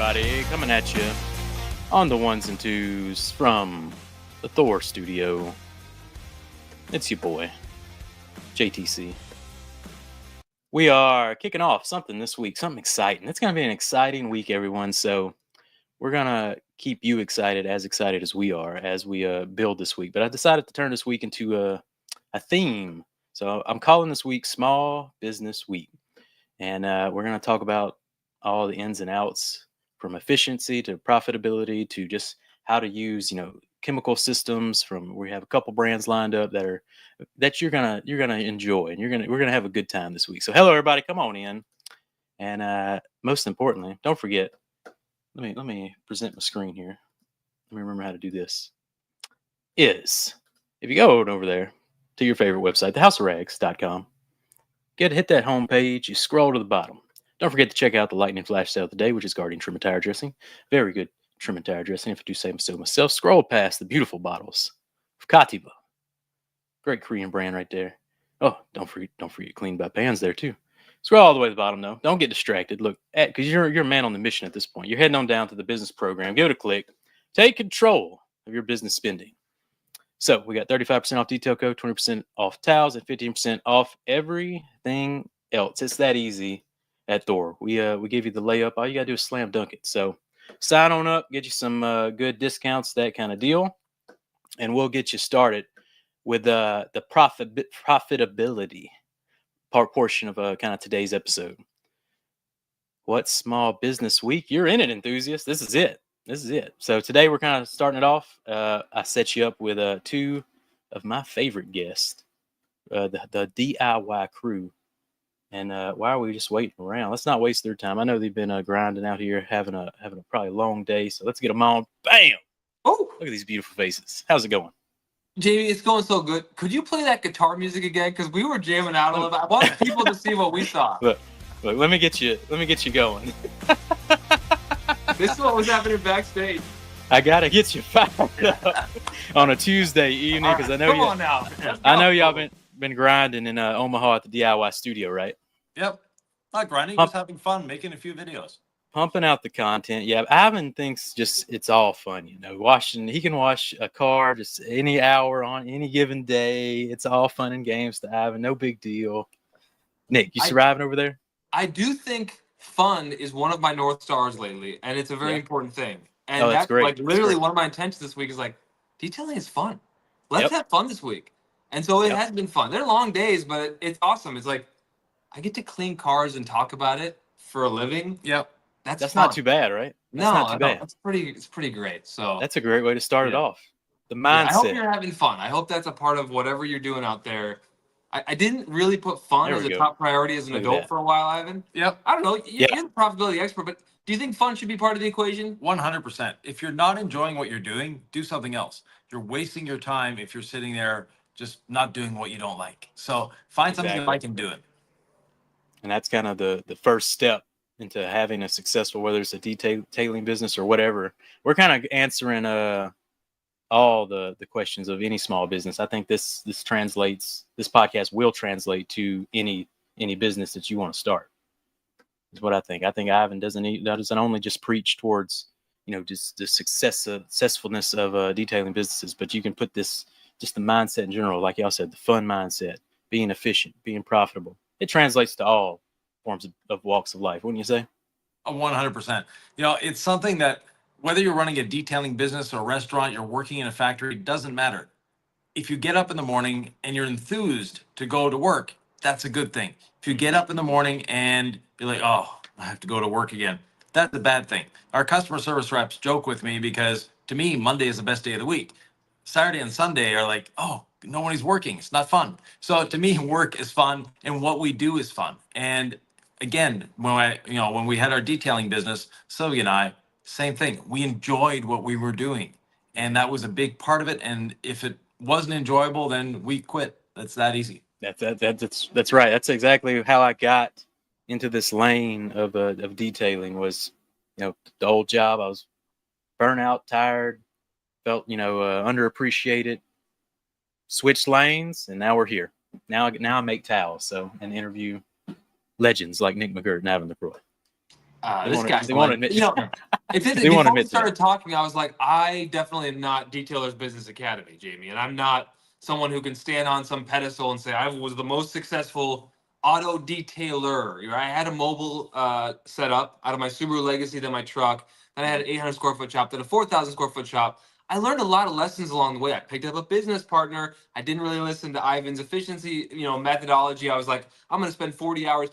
everybody, coming at you on the ones and twos from the T.H.O.R studio. It's your boy, JTC. We are kicking off something this week, something exciting. It's going to be an exciting week, everyone. So we're going to keep you excited as we are as we build this week. But I decided to turn this week into a theme. So I'm calling this week Small Business Week. And we're going to talk about all the ins and outs from efficiency to profitability to just how to use, chemical systems. We have a couple brands lined up that you're gonna enjoy, and we're gonna have a good time this week. So hello everybody, come on in, and most importantly, don't forget. Let me present my screen here. Let me remember how to do this. If you go over there to your favorite website, thehouseofrags.com, hit that home page, you scroll to the bottom. Don't forget to check out the lightning flash sale of the day, which is Guardian Trim and Tire Dressing. Very good trim and tire dressing, if I do say so myself. Scroll past the beautiful bottles of Kativa. Great Korean brand right there. Oh, don't forget Clean by Pans there too. Scroll all the way to the bottom though. Don't get distracted. Look, because you're a man on the mission at this point. You're heading on down to the business program. Give it a click. Take control of your business spending. So we got 35% off detail code, 20% off towels, and 15% off everything else. It's that easy at T.H.O.R. We give you the layup. All you gotta do is slam dunk it. So sign on up, get you some good discounts, that kind of deal, and we'll get you started with the profitability portion of kind of today's episode. What Small Business Week? You're in it, enthusiast. This is it. So today we're kind of starting it off. I set you up with two of my favorite guests, the DIY crew. And why are we just waiting around? Let's not waste their time. I know they've been grinding out here, having a probably long day. So let's get them on. Bam! Oh, look at these beautiful faces. How's it going, Jamie? It's going so good. Could you play that guitar music again? Because we were jamming out a little bit. I want people to see what we saw. Look. Let me get you going. This is what was happening backstage. I gotta get you fired up on a Tuesday evening because right, I know y'all been grinding in Omaha at the DIY studio, right? Yep. Not grinding, just having fun, making a few videos. Pumping out the content. Yeah, Ivan thinks it's all fun, he can wash a car just any hour on any given day. It's all fun and games to Ivan. No big deal. Nick, you surviving over there? I do think fun is one of my North Stars lately, and it's a very important thing. And that's great. Like literally one of my intentions this week is like, detailing is fun. Let's have fun this week. And so it has been fun. They're long days, but it's awesome. It's like I get to clean cars and talk about it for a living. Yep. That's not too bad, right? That's not too bad. It's pretty great. So that's a great way to start it off. The mindset. I hope you're having fun. I hope that's a part of whatever you're doing out there. I didn't really put fun as a top priority as an adult for a while, Ivan. Yep. I don't know. You're the profitability expert, but do you think fun should be part of the equation? 100%. If you're not enjoying what you're doing, do something else. You're wasting your time if you're sitting there just not doing what you don't like. So find something you like and do it. And that's kind of the first step into having a successful, whether it's a detailing business or whatever. We're kind of answering all the questions of any small business. I think this podcast will translate to any business that you want to start. Is what I think. I think Ivan doesn't only just preach towards just the successfulness of detailing businesses, but you can put just the mindset in general, like y'all said, the fun mindset, being efficient, being profitable. It translates to all forms of walks of life, wouldn't you say? 100%. It's something that whether you're running a detailing business or a restaurant, you're working in a factory, it doesn't matter. If you get up in the morning and you're enthused to go to work, that's a good thing. If you get up in the morning and be like, oh, I have to go to work again, that's a bad thing. Our customer service reps joke with me because to me, Monday is the best day of the week. Saturday and Sunday are like, oh, nobody's working. It's not fun. So to me, work is fun and what we do is fun. And again, when we had our detailing business, Sylvia and I, same thing. We enjoyed what we were doing, and that was a big part of it. And if it wasn't enjoyable, then we quit. That's that easy. That's right. That's exactly how I got into this lane of detailing. Was the old job. I was burnt out, tired, felt underappreciated. Switched lanes, and now we're here. Now I make towels, and interview legends like Nick McGirt and Ivan LaCroix. This guy's they won't admit. It's They won't before we admit started talking, I was like, I definitely am not Detailer's Business Academy, Jamie, and I'm not someone who can stand on some pedestal and say I was the most successful auto detailer. I had a mobile setup out of my Subaru Legacy, then my truck. Then I had an 800 square foot shop, then a 4,000 square foot shop. I learned a lot of lessons along the way. I picked up a business partner. I didn't really listen to Ivan's efficiency, methodology. I was like, I'm going to spend 40 hours.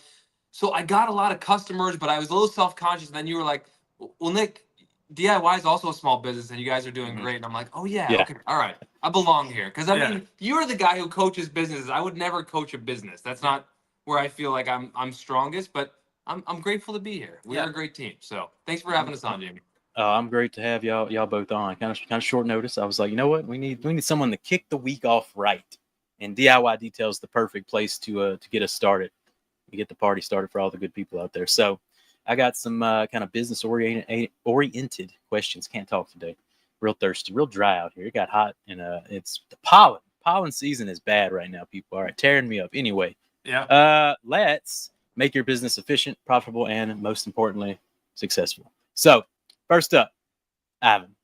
So I got a lot of customers, but I was a little self-conscious. And then you were like, well, Nick, DIY is also a small business and you guys are doing great. And I'm like, oh yeah, okay, all right. I belong here. Because I mean, you're the guy who coaches businesses. I would never coach a business. That's not where I feel like I'm strongest, but I'm grateful to be here. We are a great team. So thanks for having us on, Jamie. I'm great to have y'all both on. Kind of short notice. I was like, you know what? We need someone to kick the week off right. And DIY Detail is the perfect place to get us started. You get the party started for all the good people out there. So I got some kind of business oriented questions. Can't talk today. Real thirsty, real dry out here. It got hot and it's the pollen. Pollen season is bad right now, people. All right, tearing me up. Anyway, let's make your business efficient, profitable, and most importantly, successful. So first up, Ivan,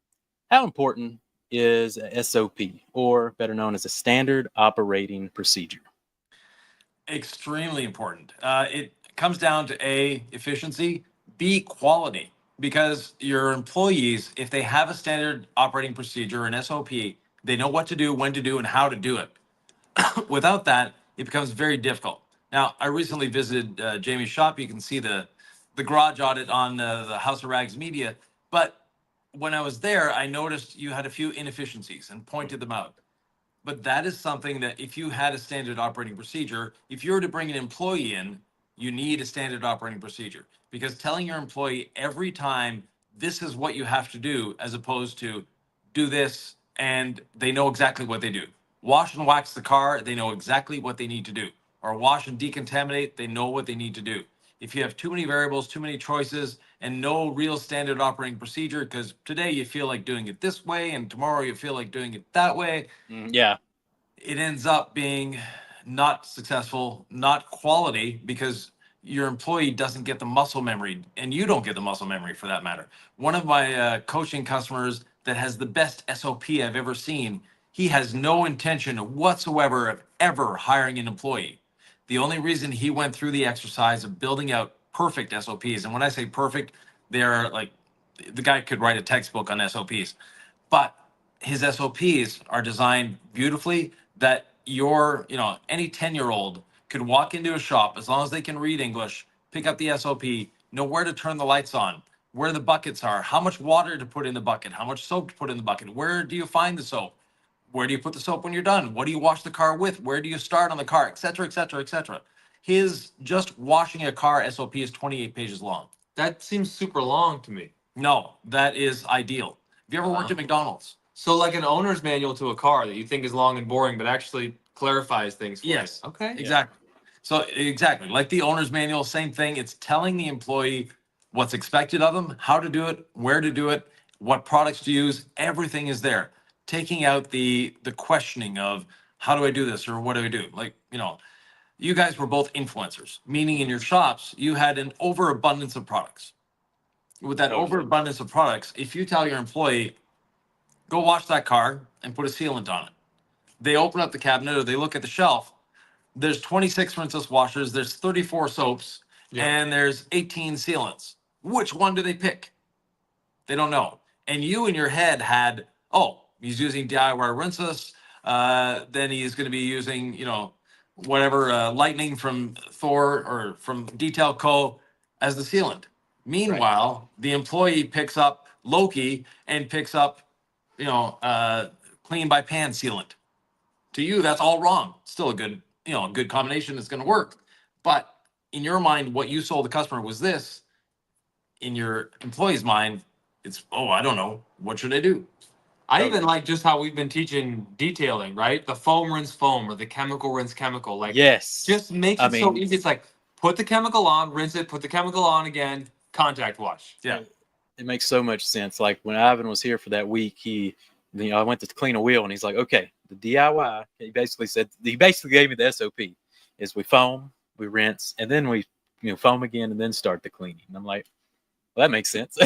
how important is a SOP, or better known as a standard operating procedure? Extremely important. It comes down to A, efficiency, B, quality, because your employees, if they have a standard operating procedure, an SOP, they know what to do, when to do, and how to do it. Without that, it becomes very difficult. Now, I recently visited Jamie's shop. You can see the garage audit on the House of Rags Media. But when I was there, I noticed you had a few inefficiencies and pointed them out. But that is something that if you had a standard operating procedure, if you were to bring an employee in, you need a standard operating procedure, because telling your employee every time this is what you have to do, as opposed to do this and they know exactly what they do. Wash and wax the car, they know exactly what they need to do. Or wash and decontaminate, they know what they need to do. If you have too many variables, too many choices, and no real standard operating procedure, because today you feel like doing it this way and tomorrow you feel like doing it that way, it ends up being not successful, not quality, because your employee doesn't get the muscle memory and you don't get the muscle memory for that matter. One of my coaching customers that has the best SOP I've ever seen, he has no intention whatsoever of ever hiring an employee. The only reason he went through the exercise of building out perfect SOPs, and when I say perfect, they're like, the guy could write a textbook on SOPs, but his SOPs are designed beautifully that any 10-year-old could walk into a shop, as long as they can read English, pick up the SOP, know where to turn the lights on, where the buckets are, how much water to put in the bucket, how much soap to put in the bucket, where do you find the soap, where do you put the soap when you're done, what do you wash the car with, where do you start on the car, etc., etc., etc. His just washing a car SOP is 28 pages long. That seems super long to me. No, that is ideal. Have you ever worked at McDonald's? So like an owner's manual to a car that you think is long and boring, but actually clarifies things for Yes. you. Okay. Exactly. So exactly, like the owner's manual, same thing. It's telling the employee what's expected of them, how to do it, where to do it, what products to use. Everything is there. Taking out the questioning of how do I do this or what do I do? Like, you guys were both influencers, meaning in your shops, you had an overabundance of products. With that overabundance of products, if you tell your employee, go wash that car and put a sealant on it, they open up the cabinet or they look at the shelf, there's 26 rinseless washers, there's 34 soaps, and there's 18 sealants. Which one do they pick? They don't know. And you in your head had, he's using DIY rinseless, then he's going to be using, whatever lightning from Thor or from Detail Co. as the sealant. Meanwhile, the employee picks up Loki and picks up, clean by pan sealant. To you, that's all wrong. Still a good, a good combination that's going to work. But in your mind, what you sold the customer was this. In your employee's mind, it's, I don't know. What should I do? I even like just how we've been teaching detailing, right? The foam rinse foam or the chemical rinse chemical. Like, just makes it so easy. It's like, put the chemical on, rinse it, put the chemical on again, contact wash. Yeah. It makes so much sense. Like when Ivan was here for that week, I went to clean a wheel and he's like, okay, the DIY, he basically gave me the SOP is we foam, we rinse, and then we, foam again and then start the cleaning. And I'm like, Well, that makes sense.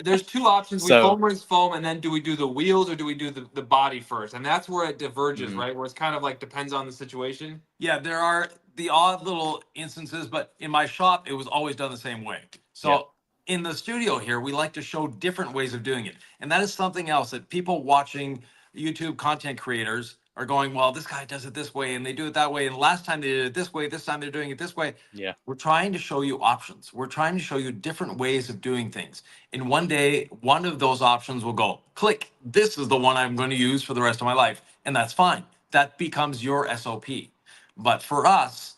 There's two options. We So- foam rinse foam, and then do we do the wheels or do we do the body first? And that's where it diverges, right? Where it's kind of like depends on the situation. Yeah, there are the odd little instances, but in my shop, it was always done the same way. So in the studio here, we like to show different ways of doing it. And that is something else that people watching YouTube content creators are going, well, this guy does it this way and they do it that way. And last time they did it this way, this time they're doing it this way. Yeah. We're trying to show you options. We're trying to show you different ways of doing things. And one day, one of those options will go, click, this is the one I'm going to use for the rest of my life. And that's fine. That becomes your SOP. But for us,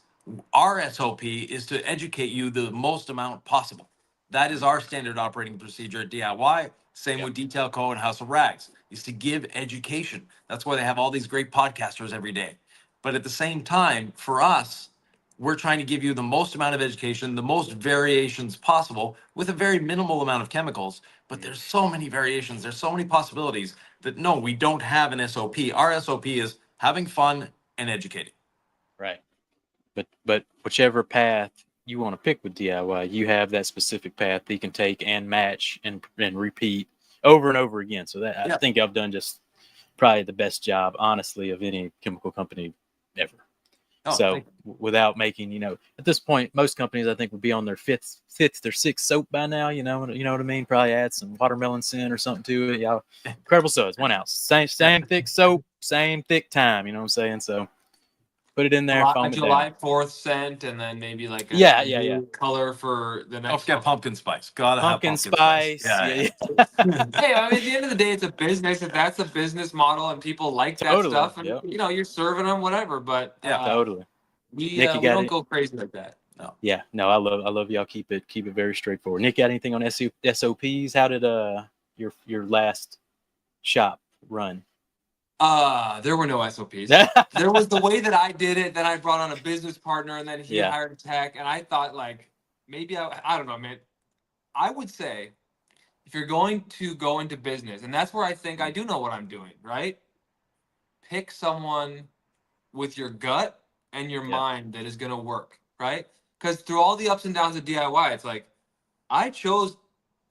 our SOP is to educate you the most amount possible. That is our standard operating procedure at DIY. Same with Detail Co. and House of Rags, is to give education. That's why they have all these great podcasters every day. But at the same time, for us, we're trying to give you the most amount of education, the most variations possible with a very minimal amount of chemicals. But there's so many variations, there's so many possibilities that no, we don't have an SOP. Our SOP is having fun and educating. Right. But whichever path you want to pick with DIY, you have that specific path that you can take and match and repeat over and over again. So that I think I've done just probably the best job, honestly, of any chemical company ever. Oh, so without making, at this point, most companies I think would be on their fifth or sixth soap by now. You know what I mean? Probably add some watermelon scent or something to it. Y'all, Incredible Suds, 1 ounce, same thick soap, same thick time. You know what I'm saying? So put it in there. A July 4th scent, and then maybe like a yeah color for the next. Don't forget pumpkin spice. Gotta pumpkin have spice. Yeah. Hey, I mean, at the end of the day, it's a business. If that's a business model and people like that stuff, and you're serving them whatever. But totally. We Nick, don't go crazy like that. No. Yeah, no, I love y'all. Keep it very straightforward. Nick, got anything on SOPs? How did your last shop run? There were no SOPs. There was the way that I did it. Then I brought on a business partner, and then he hired a tech. And I thought, like, maybe I don't know, man. I would say if you're going to go into business, and that's where I think I do know what I'm doing, right? Pick someone with your gut and your mind that is going to work, right? Because through all the ups and downs of DIY, it's like I chose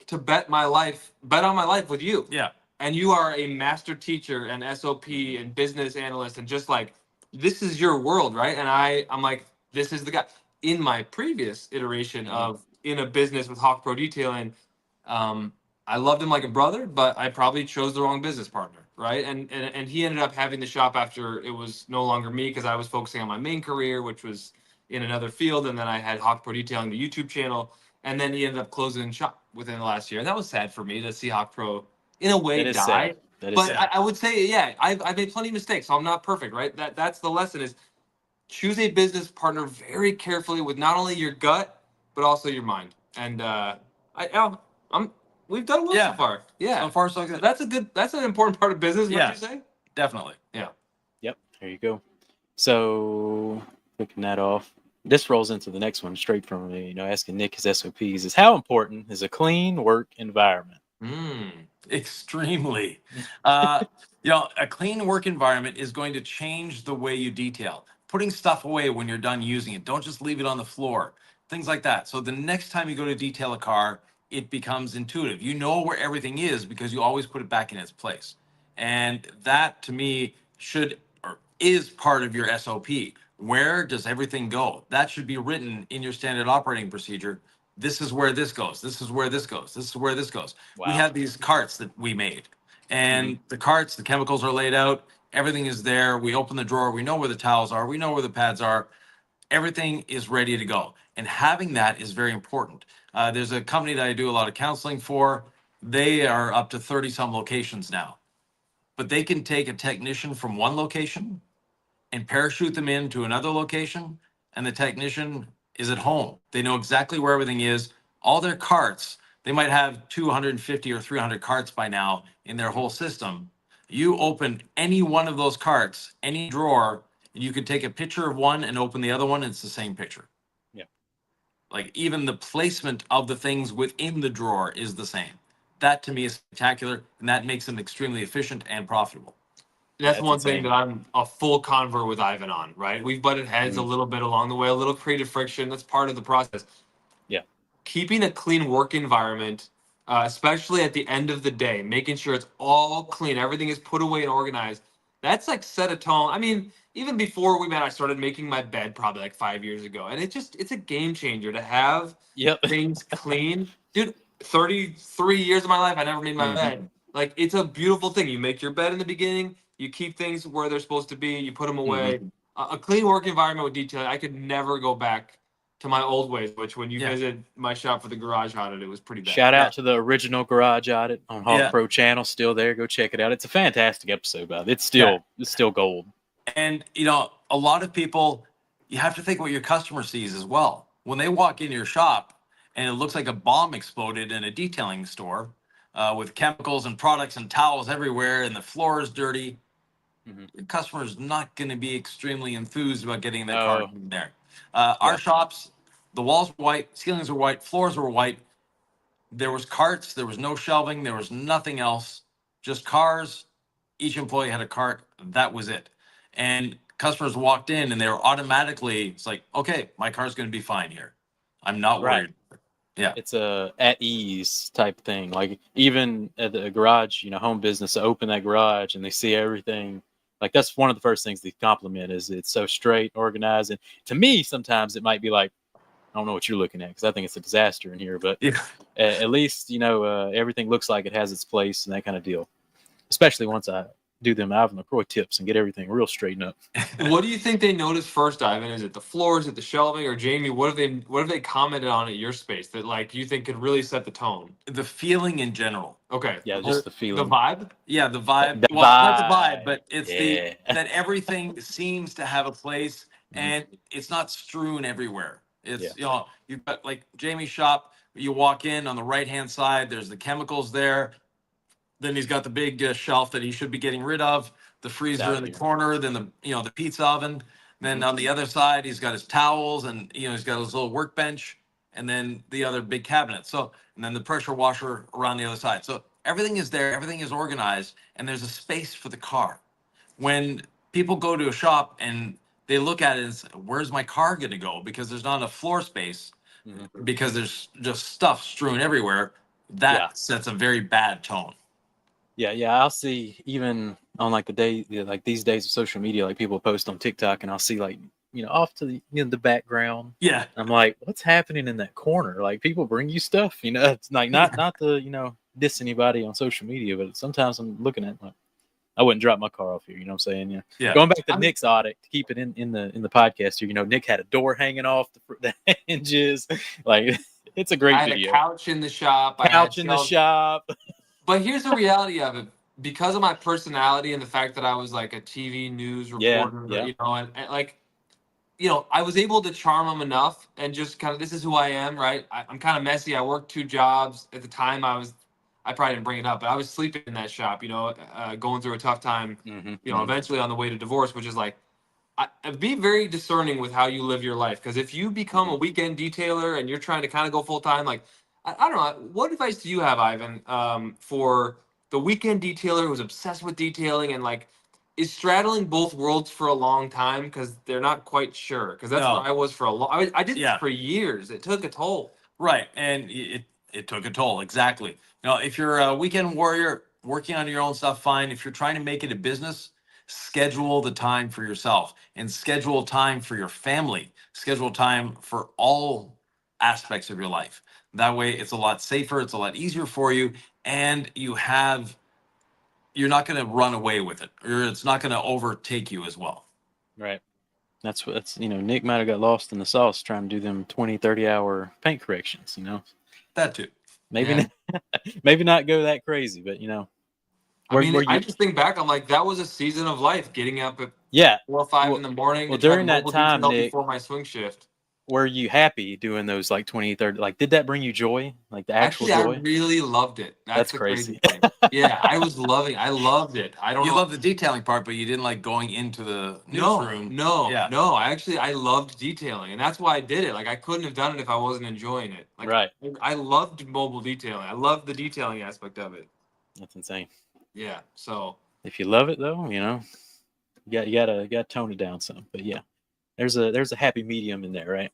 to bet on my life with you. Yeah. And you are a master teacher and SOP and business analyst, and just like this is your world, right? And I'm like, this is the guy. In my previous iteration of in a business with Hawk Pro Detailing, I loved him like a brother, but I probably chose the wrong business partner, right? And he ended up having the shop after it was no longer me because I was focusing on my main career, which was in another field, and then I had Hawk Pro Detailing, the YouTube channel, and then he ended up closing the shop within the last year, and that was sad for me to see Hawk Pro in a way die. Sad. That is but sad. I would say, I've made plenty of mistakes, so I'm not perfect, right? That's the lesson is choose a business partner very carefully with not only your gut but also your mind. And we've done well so far. Yeah, so far so good. That's an important part of business. What you say? Definitely. Yeah. Yep. There you go. So clicking that off. This rolls into the next one straight from asking Nick his SOPs is how important is a clean work environment? Extremely. A clean work environment is going to change the way you detail. Putting stuff away when you're done using it. Don't just leave it on the floor. Things like that. So the next time you go to detail a car, it becomes intuitive. You know where everything is because you always put it back in its place. And that to me is part of your SOP. Where does everything go? That should be written in your standard operating procedure. This is where this goes. This is where this goes. This is where this goes. Wow. We have these carts that we made. And the carts, the chemicals are laid out. Everything is there. We open the drawer. We know where the towels are. We know where the pads are. Everything is ready to go. And having that is very important. There's a company that I do a lot of counseling for. They are up to 30 some locations now. But they can take a technician from one location and parachute them into another location, and the technician is at home. They know exactly where everything is. All their carts, they might have 250 or 300 carts by now in their whole system. You open any one of those carts, any drawer, and you could take a picture of one and open the other one, and it's the same picture. Yeah. Like even the placement of the things within the drawer is the same. That to me is spectacular, and that makes them extremely efficient and profitable. That's one thing that I'm a full convert with Yvan on, right? We've butted heads a little bit along the way, a little creative friction. That's part of the process. Yeah. keeping a clean work environment, especially at the end of the day, making sure it's all clean, everything is put away and organized. That's like set a tone. I mean, even before we met, I started making my bed probably like 5 years ago, and it's a game changer to have Yep. things clean, dude. 33 years of my life, I never made my bed. Like, it's a beautiful thing. You make your bed in the beginning, you keep things where they're supposed to be, you put them away. A clean work environment with detailing. I could never go back to my old ways, which when you visit my shop for the garage audit, it was pretty bad. Shout out to the original garage audit on Hawk Pro channel. Still there. Go check it out. It's a fantastic episode, by it's still gold. And a lot of people, you have to think what your customer sees as well. When they walk into your shop and it looks like a bomb exploded in a detailing store with chemicals and products and towels everywhere and the floor is dirty, the customer is not going to be extremely enthused about getting their car in there. Our shops, the walls were white, ceilings were white, floors were white. There was carts, there was no shelving, there was nothing else, just cars. Each employee had a cart. That was it. And customers walked in and they were automatically, it's like, okay, my car's going to be fine here. I'm not worried. Yeah. It's a at ease type thing. Like even at the garage, home business, to open that garage and they see everything. Like that's one of the first things they compliment is it's so straight, organized. And to me, sometimes it might be like, I don't know what you're looking at because I think it's a disaster in here, but at least, everything looks like it has its place and that kind of deal. Especially once I do them Ivan LaCroix tips and get everything real straightened up. What do you think they notice first, Ivan? Is it the floors, is it the shelving, or Jamie? What have they commented on at your space that like you think could really set the tone? The feeling in general. Okay. Yeah, just the feeling. The vibe? Yeah, the vibe. The well, not the vibe, but it's that everything seems to have a place and it's not strewn everywhere. It's you've got like Jamie's shop, you walk in on the right-hand side, there's the chemicals there. Then he's got the big shelf that he should be getting rid of, the freezer in the corner, then the pizza oven. Then on the other side, he's got his towels and he's got his little workbench and then the other big cabinet. So, and then the pressure washer around the other side. So everything is there, everything is organized, and there's a space for the car. When people go to a shop and they look at it and say, where's my car going to go? Because there's not enough floor space, because there's just stuff strewn everywhere. That sets a very bad tone. Yeah, I'll see even on like the day, like these days of social media, like people post on TikTok, and I'll see like off to the the background. Yeah, I'm like, what's happening in that corner? Like people bring you stuff, it's like not to diss anybody on social media, but sometimes I'm looking at like I wouldn't drop my car off here. You know what I'm saying? Yeah. Going back to Nick's audit, to keep it in the podcast here. Nick had a door hanging off the hinges. Like it's a great video. I had a couch in the shop. Couch in the shop. But here's the reality of it. Because of my personality and the fact that I was like a TV news reporter, and like, I was able to charm them enough and just kind of, this is who I am, right? I'm kind of messy. I worked 2 jobs. At the time I probably didn't bring it up, but I was sleeping in that shop, going through a tough time, eventually on the way to divorce, which is like, be very discerning with how you live your life. Because if you become a weekend detailer and you're trying to kind of go full time, like, I don't know, what advice do you have, Ivan, for the weekend detailer who's obsessed with detailing and like is straddling both worlds for a long time because they're not quite sure? Because that's where I was for a long. I did this for years. It took a toll. Right, and it took a toll. Exactly. If you're a weekend warrior working on your own stuff, fine. If you're trying to make it a business, schedule the time for yourself and schedule time for your family. Schedule time for all aspects of your life. That way it's a lot safer, it's a lot easier for you, and you're not going to run away with it, or it's not going to overtake you as well. Right. That's Nick might have got lost in the sauce trying to do them 20-30 hour paint corrections, That too. Maybe maybe not go that crazy, but I just think back, I'm like, that was a season of life, getting up at 4 or 5 in the morning. Well, during that time, Nick, before my swing shift. Were you happy doing those like 20, 30? Like, did that bring you joy? Like the actual joy? I really loved it. That's crazy. Crazy thing. Yeah, I loved it. I don't know. You love the detailing part, but you didn't like going into the newsroom. No. I loved detailing, and that's why I did it. Like, I couldn't have done it if I wasn't enjoying it. Like, right. I loved mobile detailing. I loved the detailing aspect of it. That's insane. Yeah. So if you love it though, you gotta tone it down some. But yeah, there's a happy medium in there, right?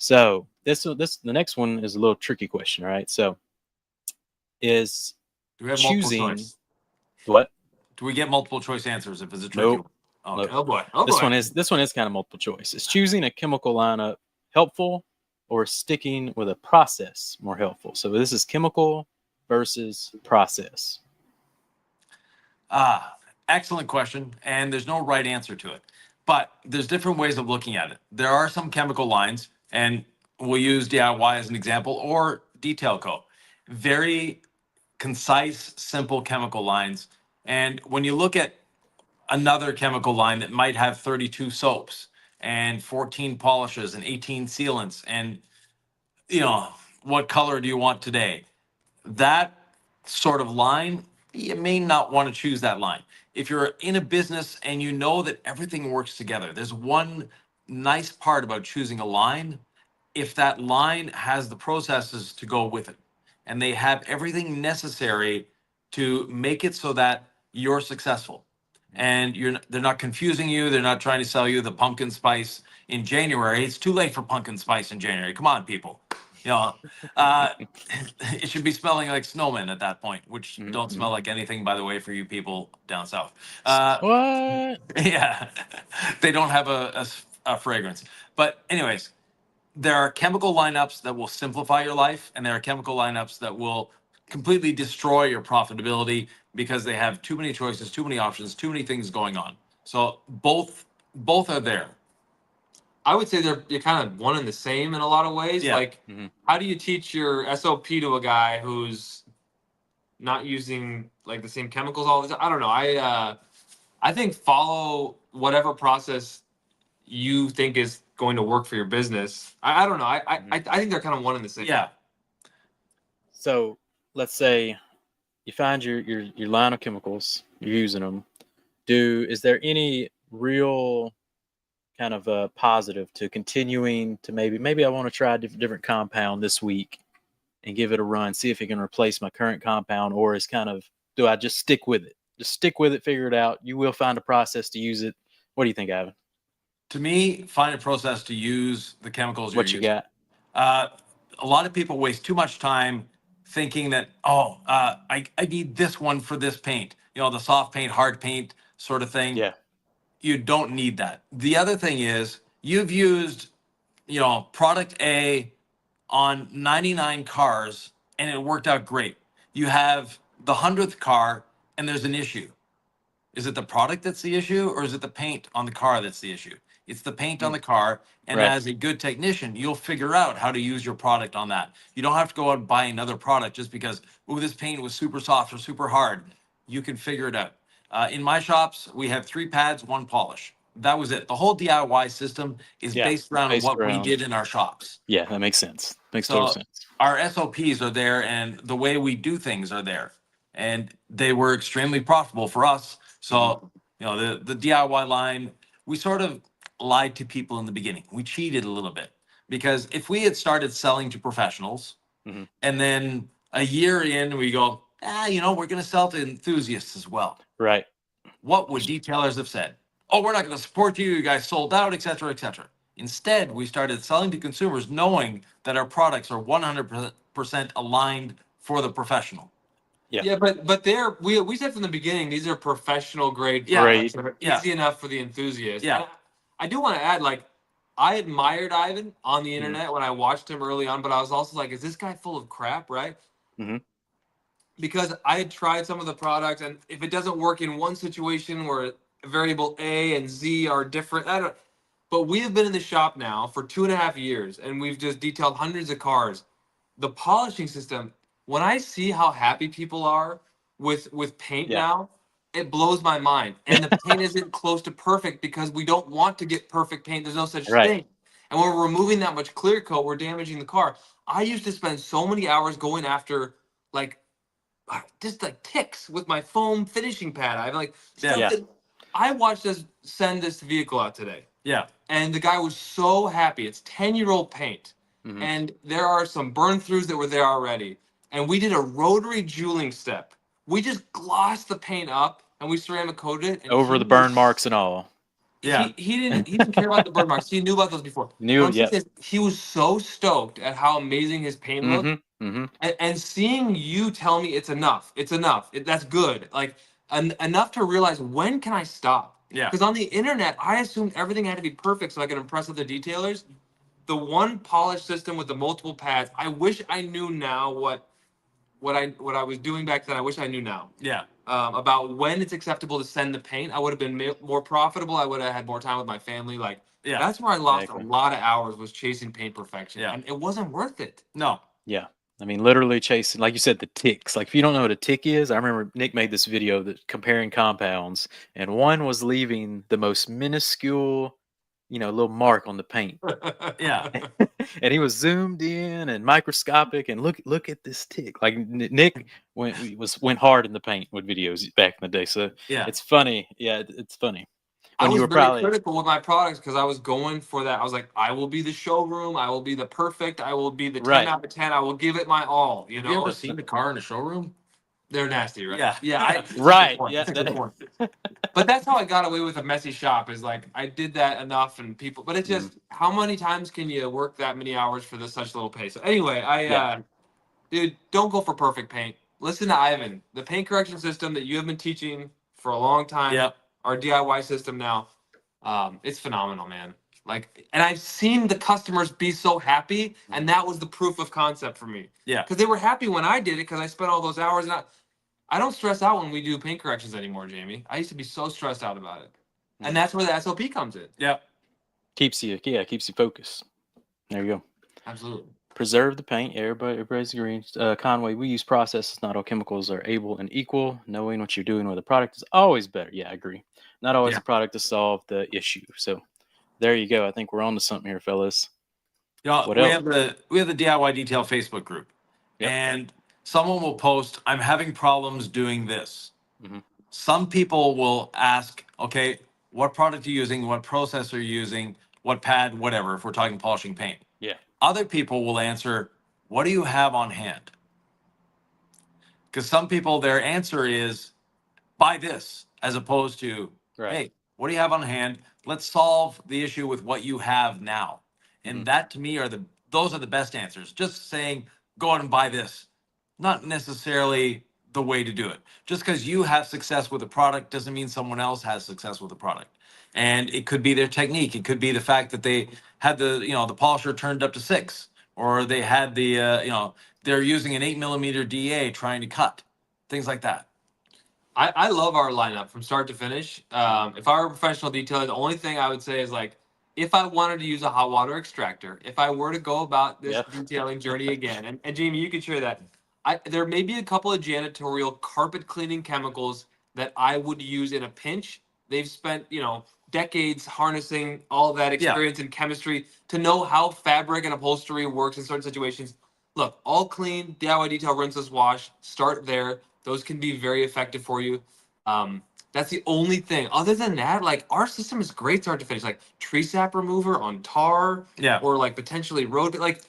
So the next one is a little tricky question, right? So is Do we have multiple choosing choice? what? Do we get multiple choice answers if it's a tricky Nope. one? Nope. Okay. Oh boy. Oh This boy. one is kind of multiple choice. Is choosing a chemical lineup helpful or sticking with a process more helpful? So this is chemical versus process. Excellent question. And there's no right answer to it. But there's different ways of looking at it. There are some chemical lines, and we'll use DIY as an example, or Detail Co. Very concise, simple chemical lines. And when you look at another chemical line that might have 32 soaps and 14 polishes and 18 sealants, and what color do you want today? That sort of line, you may not want to choose that line. If you're in a business and you know that everything works together, there's one nice part about choosing a line. If that line has the processes to go with it and they have everything necessary to make it so that you're successful and they're not confusing you, they're not trying to sell you the pumpkin spice in January. It's too late for pumpkin spice in January. Come on, people. Uh, it should be smelling like snowmen at that point, which don't smell like anything, by the way, for you people down south. What? Yeah, they don't have a fragrance. But anyways, there are chemical lineups that will simplify your life, and there are chemical lineups that will completely destroy your profitability because they have too many choices, too many options, too many things going on. So both are there. I would say you're kind of one and the same in a lot of ways. Yeah. Like, how do you teach your SOP to a guy who's not using like the same chemicals all the time? I don't know. I think follow whatever process you think is going to work for your business. I don't know. I think they're kind of one and the same. Yeah. So let's say you find your line of chemicals, you're using them. Is there any real kind of a positive to continuing to maybe I want to try a different compound this week and give it a run, see if it can replace my current compound, or is kind of, do I just stick with it? Just stick with it, figure it out. You will find a process to use it. What do you think, Ivan? To me, find a process to use the chemicals you're What you using. got? A lot of people waste too much time thinking that, I need this one for this paint, the soft paint, hard paint sort of thing. Yeah. You don't need that. The other thing is you've used, product A on 99 cars and it worked out great. You have the 100th car and there's an issue. Is it the product that's the issue, or is it the paint on the car that's the issue? It's the paint on the car. And Right. as a good technician, you'll figure out how to use your product on that. You don't have to go out and buy another product just because, this paint was super soft or super hard. You can figure it out. In my shops, we have 3 pads, 1 polish. That was it. The whole DIY system is based around what we did in our shops. Yeah, that makes sense. Makes total sense. Our SOPs are there, and the way we do things are there. And they were extremely profitable for us. So, the DIY line, we sort of lied to people in the beginning. We cheated a little bit because if we had started selling to professionals and then a year in we go, we're going to sell to enthusiasts as well. Right. What would detailers have said? Oh, we're not going to support you. You guys sold out, et cetera, et cetera. Instead, we started selling to consumers knowing that our products are 100% aligned for the professional. Yeah, but we said from the beginning, these are professional grade products. That are easy enough for the enthusiast. Yeah. And I do want to add, I admired Ivan on the internet when I watched him early on, but I was also like, is this guy full of crap, right? Because I had tried some of the products, and if it doesn't work in one situation where variable A and Z are different, but we have been in the shop now for 2.5 years, and we've just detailed hundreds of cars. The polishing system, when I see how happy people are with paint now, it blows my mind. And the paint isn't close to perfect because we don't want to get perfect paint. There's no such thing. And when we're removing that much clear coat, we're damaging the car. I used to spend so many hours going after just ticks with my foam finishing pad. I watched us send this vehicle out today. Yeah. And the guy was so happy. It's 10-year-old paint. And there are some burn throughs that were there already. And we did a rotary jeweling step. We just glossed the paint up and we ceramic coated it. And over the burn marks and all. Yeah. he didn't care about the burn marks. He knew about those before. Knew, What I'm saying yeah. is, he was so stoked at how amazing his paint looked. Mm-hmm. Mm-hmm. And seeing you tell me it's enough, that's good. Like enough to realize, when can I stop? Yeah. Because on the internet, I assumed everything had to be perfect so I could impress other detailers. The one polish system with the multiple pads, I wish I knew now what I was doing back then. I wish I knew now. Yeah. About when it's acceptable to send the paint. I would have been more profitable. I would have had more time with my family. Like, Yeah. that's where I lost Exactly. a lot of hours, was chasing paint perfection. Yeah. And it wasn't worth it. No. Yeah. I mean, literally chasing, like you said, the ticks. Like, if you don't know what a tick is, I remember Nick made this video that comparing compounds, and one was leaving the most minuscule, little mark on the paint. Yeah. And he was zoomed in and microscopic, and look at this tick. Like, Nick went hard in the paint with videos back in the day. So Yeah. it's funny. Yeah, it's funny. I When you was were very probably critical with my products because I was going for that. I was like, I will be the showroom. I will be the perfect. I will be the 10 Right. out of 10. I will give it my all. Have you ever seen the car in a showroom? They're nasty, right? Yeah. Yeah. Right, That's a good yeah, point. But that's how I got away with a messy shop, is like, I did that enough, and people, but it's just, how many times can you work that many hours for such little pay? So anyway, Yeah. dude, don't go for perfect paint. Listen to Ivan. The paint correction system that you have been teaching for a long time, Yep. our DIY system now, it's phenomenal, man. Like, and I've seen the customers be so happy, and that was the proof of concept for me. Yeah. Because they were happy when I did it, because I spent all those hours. And I don't stress out when we do paint corrections anymore, Jamie. I used to be so stressed out about it. And that's where the SOP comes in. Yep. keeps you focused. There you go. Absolutely. Preserve the paint. Everybody's agreeing. Conway, we use processes. Not all chemicals are able and equal. Knowing what you're doing with a product is always better. Yeah, I agree. Not always Yeah. a product to solve the issue. So there you go. I think we're on to something here, fellas. What we else? have the DIY Detail Facebook group, Yep. and someone will post, "I'm having problems doing this." Mhm. Some people will ask, "Okay, what product are you using? What process are you using? What pad? Whatever." If we're talking polishing paint. Yeah. Other people will answer, "What do you have on hand?" Because some people, their answer is, "Buy this," as opposed to, Right. "Hey, what do you have on hand? Let's solve the issue with what you have now." And Mhm. that, to me, those are the best answers. Just saying, "Go out and buy this," not necessarily the way to do it. Just because you have success with a product doesn't mean someone else has success with the product. And it could be their technique. It could be the fact that they had the polisher turned up to 6, or they had they're using an 8mm DA trying to cut, things like that. I love our lineup from start to finish. If I were a professional detailer, the only thing I would say is, like, if I wanted to use a hot water extractor, if I were to go about this Yep. detailing journey again, and Jamie, you could share that. There may be a couple of janitorial carpet cleaning chemicals that I would use in a pinch. They've spent, decades harnessing all of that experience in chemistry to know how fabric and upholstery works in certain situations. Look, all clean, DIY detail, rinseless wash. Start there. Those can be very effective for you. That's the only thing. Other than that, like, our system is great start to finish. Like, tree sap remover on tar, Yeah. or like potentially road. Like,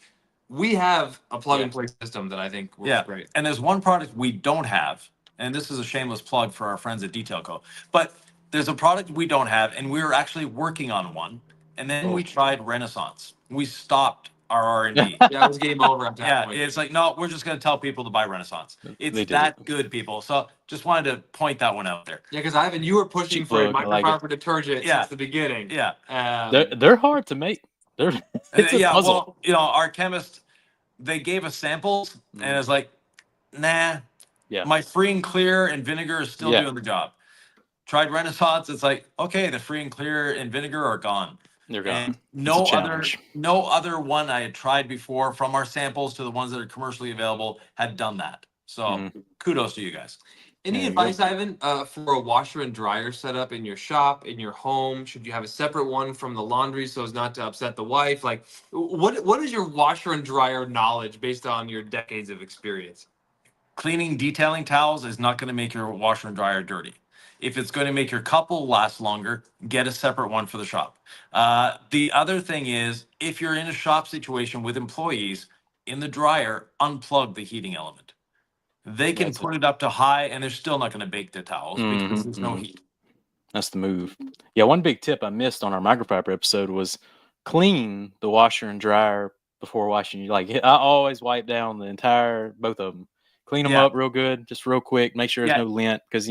we have a plug and Yeah. play system that I think works great. And there's one product we don't have, and this is a shameless plug for our friends at Detail Co. But there's a product we don't have, and we were actually working on one, and then we tried Renaissance. We stopped our R&D. Yeah, it was game over at that point. It's like, no, we're just going to tell people to buy Renaissance. It's They did that it. good, people. So just wanted to point that one out there. Yeah, because Ivan, you were pushing Cheap for a plug, I like microfiber it. for detergent Yeah. since the beginning. Yeah. They're hard to make. It's a puzzle. Well, our chemist, they gave us samples, and it's like, nah. Yeah. My free and clear and vinegar is still Yeah. doing the job. Tried Renaissance, it's like, okay, the free and clear and vinegar are gone. They're gone. And It's a challenge. no other one I had tried before, from our samples to the ones that are commercially available, had done that. So kudos to you guys. Any There you advice, Ivan, for a washer and dryer setup in your shop, in your home? Should you have a separate one from the laundry so as not to upset the wife? Like, what is your washer and dryer knowledge based on your decades of experience? Cleaning detailing towels is not going to make your washer and dryer dirty. If it's going to make your couple last longer, get a separate one for the shop. The other thing is, if you're in a shop situation with employees, in the dryer, unplug the heating element. They can put it up to high, and they're still not going to bake the towels because there's no heat. That's the move. Yeah, one big tip I missed on our microfiber episode was clean the washer and dryer before washing. Like I always wipe down the entire both of them, clean them Yeah. up real good, just real quick. Make sure there's Yeah. no lint because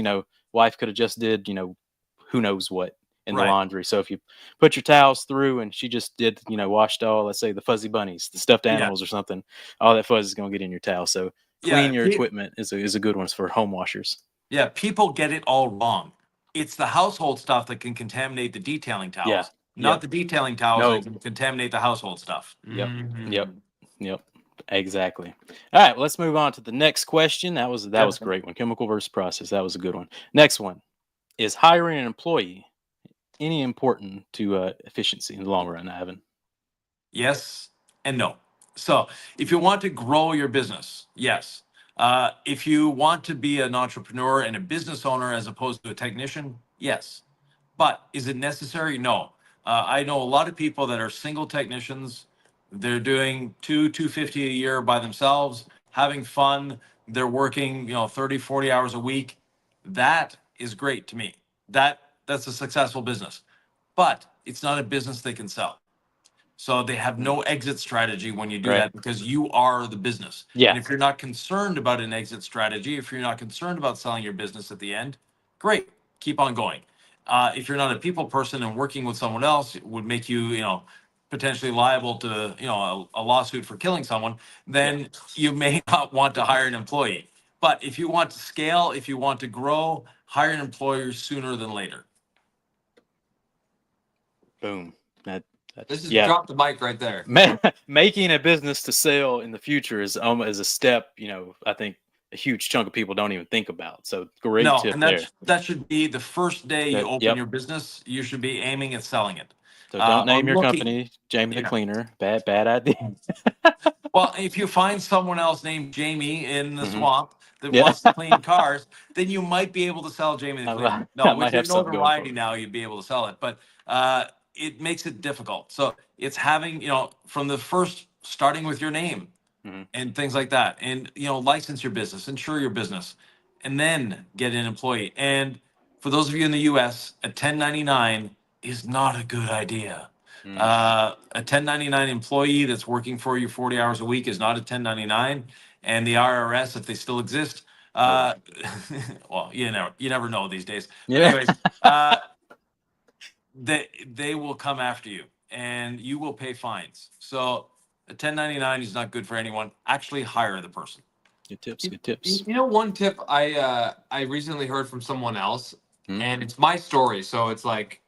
wife could have just did who knows what in the Right. laundry. So if you put your towels through and she just did washed all, let's say the fuzzy bunnies, the stuffed Yeah. animals or something, all that fuzz is gonna get in your towel. So clean your equipment is a good one for home washers. Yeah, people get it all wrong. It's the household stuff that can contaminate the detailing towels, not the detailing towels that can contaminate the household stuff. Yep. Exactly. All right, well, let's move on to the next question. That was a great one. Chemical versus process. That was a good one. Next one. Is hiring an employee any important to efficiency in the long run, Ivan? Yes and no. So if you want to grow your business, yes. If you want to be an entrepreneur and a business owner as opposed to a technician, yes. But is it necessary? No. I know a lot of people that are single technicians. They're doing 250 a year by themselves, having fun. They're working, 30, 40 hours a week. That is great to me. That's a successful business. But it's not a business they can sell. So they have no exit strategy when you do that because you are the business. Yeah. And if you're not concerned about an exit strategy, if you're not concerned about selling your business at the end, great, keep on going. If you're not a people person and working with someone else would make you, potentially liable to, a lawsuit for killing someone, then you may not want to hire an employee. But if you want to scale, if you want to grow, hire an employer sooner than later. Boom. This is drop the mic right there. Making a business to sell in the future is a step, I think a huge chunk of people don't even think about. So great tip there. That should be the first day you open your business. You should be aiming at selling it. So don't name your company Jamie the Cleaner. Bad idea. Well, if you find someone else named Jamie in the swamp that wants to clean cars, then you might be able to sell Jamie the Cleaner. No, with your notoriety now, you'd be able to sell it. But it makes it difficult. So it's having, from the first, starting with your name and things like that. And, license your business, insure your business, and then get an employee. And for those of you in the US, a 1099 is not a good idea. A 1099 employee that's working for you 40 hours a week is not a 1099. And the IRS, if they still exist, well, you never know these days. But anyways, they will come after you and you will pay fines. So a 1099 is not good for anyone. Actually hire the person. Good tips. One tip I recently heard from someone else, and it's my story. So it's like,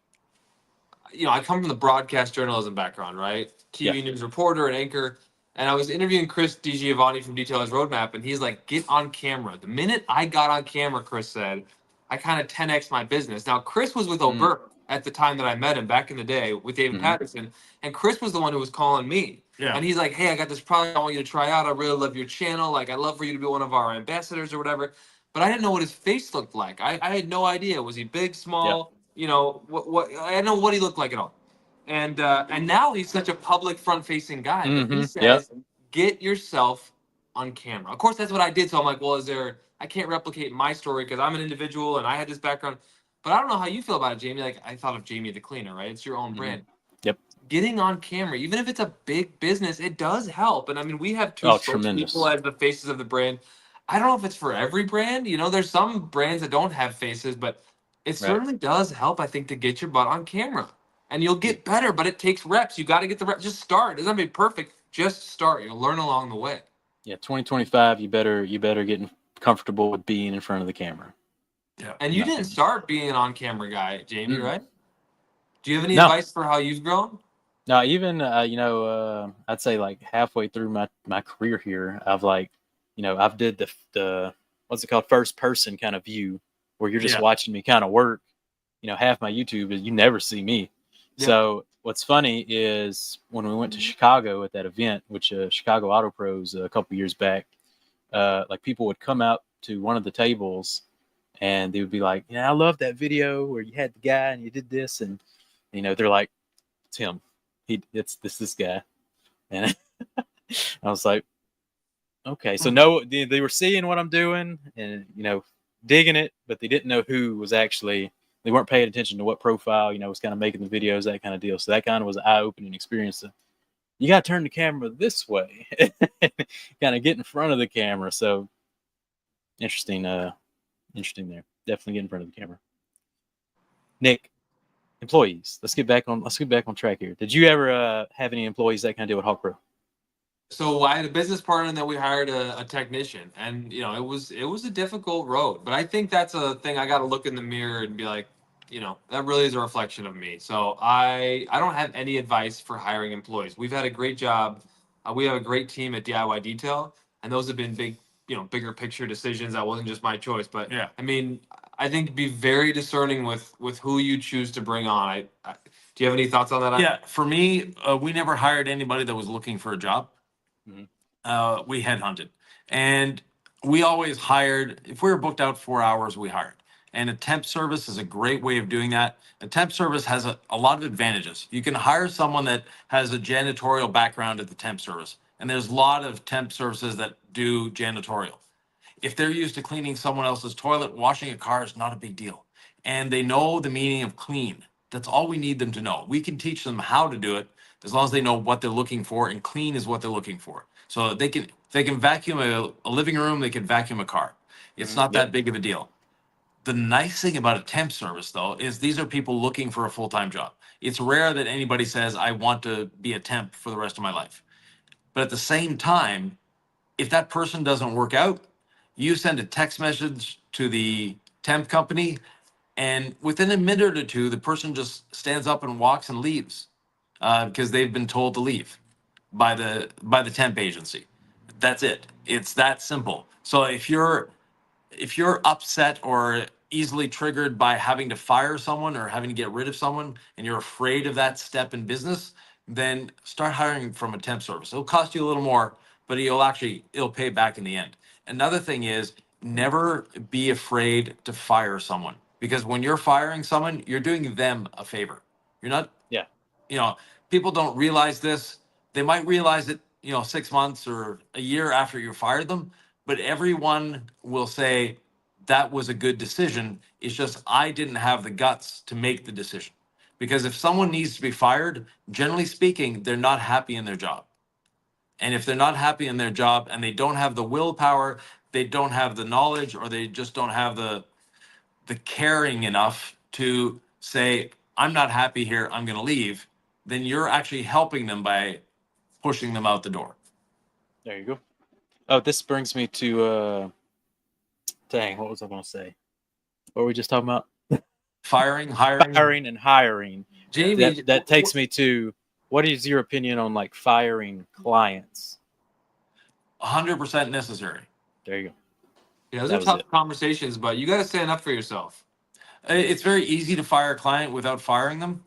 I come from the broadcast journalism background, right? TV news reporter and anchor. And I was interviewing Chris DiGiovanni from Detailers Roadmap, and he's like, get on camera. The minute I got on camera, Chris said, I kind of 10x my business. Now, Chris was with O'Byrne at the time that I met him back in the day with David Patterson, and Chris was the one who was calling me. Yeah. And he's like, hey, I got this product I want you to try out. I really love your channel. Like, I'd love for you to be one of our ambassadors or whatever. But I didn't know what his face looked like. I had no idea. Was he big, small? What I didn't know what he looked like at all. And now he's such a public front-facing guy. But he says, get yourself on camera. Of course, that's what I did. So I'm like, well, I can't replicate my story because I'm an individual and I had this background. But I don't know how you feel about it, Jamie. Like, I thought of Jamie the Cleaner, right? It's your own brand. Yep. Getting on camera, even if it's a big business, it does help. And I mean, we have two spokespeople as the faces of the brand. I don't know if it's for every brand. There's some brands that don't have faces, but it certainly does help, I think, to get your butt on camera. And you'll get better, but it takes reps. You got to get the reps. Just start. It doesn't have to be perfect. Just start. You'll learn along the way. Yeah, 2025, you better get comfortable with being in front of the camera. Yeah. And you didn't start being an on-camera guy, Jamie, right? Do you have any advice for how you've grown? No, even I'd say like halfway through my career here, I've did the what's it called, first person kind of view where you're just watching me kind of work. Half my YouTube is you never see me. Yeah. So what's funny is when we went to Chicago at that event, which Chicago Auto Pros a couple years back, like people would come out to one of the tables and they would be like, I love that video where you had the guy and you did this, and they're like, it's him. It's this guy. And I was like, okay. So no, they were seeing what I'm doing and digging it, but they didn't know who was actually they weren't paying attention to what profile, was kind of making the videos, that kind of deal. So that kind of was an eye-opening experience. You got to turn the camera this way, kind of get in front of the camera. So interesting, interesting there. Definitely get in front of the camera. Nick, employees. Let's get back on track here. Did you ever have any employees that kind of deal with Hawk Pro? So I had a business partner, and then we hired a technician, and it was a difficult road. But I think that's a thing I got to look in the mirror and be like, that really is a reflection of me. So I don't have any advice for hiring employees. We've had a great job. We have a great team at DIY Detail, and those have been big, bigger picture decisions. That wasn't just my choice, but Yeah. I mean, I think be very discerning with who you choose to bring on. Do you have any thoughts on that? Yeah, for me, we never hired anybody that was looking for a job. We headhunted, and we always hired. If we were booked out 4 hours, we hired. And a temp service is a great way of doing that. A temp service has a lot of advantages. You can hire someone that has a janitorial background at the temp service, and there's a lot of temp services that do janitorial. If they're used to cleaning someone else's toilet, washing a car is not a big deal. And they know the meaning of clean. That's all we need them to know. We can teach them how to do it as long as they know what they're looking for, and clean is what they're looking for. So they can vacuum a living room, they can vacuum a car. It's not that big of a deal. The nice thing about a temp service, though, is these are people looking for a full-time job. It's rare that anybody says, I want to be a temp for the rest of my life. But at the same time, if that person doesn't work out, you send a text message to the temp company, and within a minute or two, the person just stands up and walks and leaves because they've been told to leave by the temp agency. That's it. It's that simple. So if you're upset or easily triggered by having to fire someone or having to get rid of someone, and you're afraid of that step in business, then start hiring from a temp service. It'll cost you a little more, but it'll pay back in the end. Another thing is, never be afraid to fire someone, because when you're firing someone, you're doing them a favor. You're not, people don't realize this. They might realize it, 6 months or a year after you fired them, but everyone will say that was a good decision. It's just I didn't have the guts to make the decision. Because if someone needs to be fired, generally speaking, they're not happy in their job. And if they're not happy in their job and they don't have the willpower, they don't have the knowledge, or they just don't have the caring enough to say, I'm not happy here, I'm going to leave, then you're actually helping them by pushing them out the door. There you go. Oh, this brings me to dang, what was I going to say? What were we just talking about? Firing, hiring, and hiring. Jamie, that takes me to, what is your opinion on like firing clients? 100% necessary. There you go. Yeah, those are tough conversations, but you got to stand up for yourself. It's very easy to fire a client without firing them.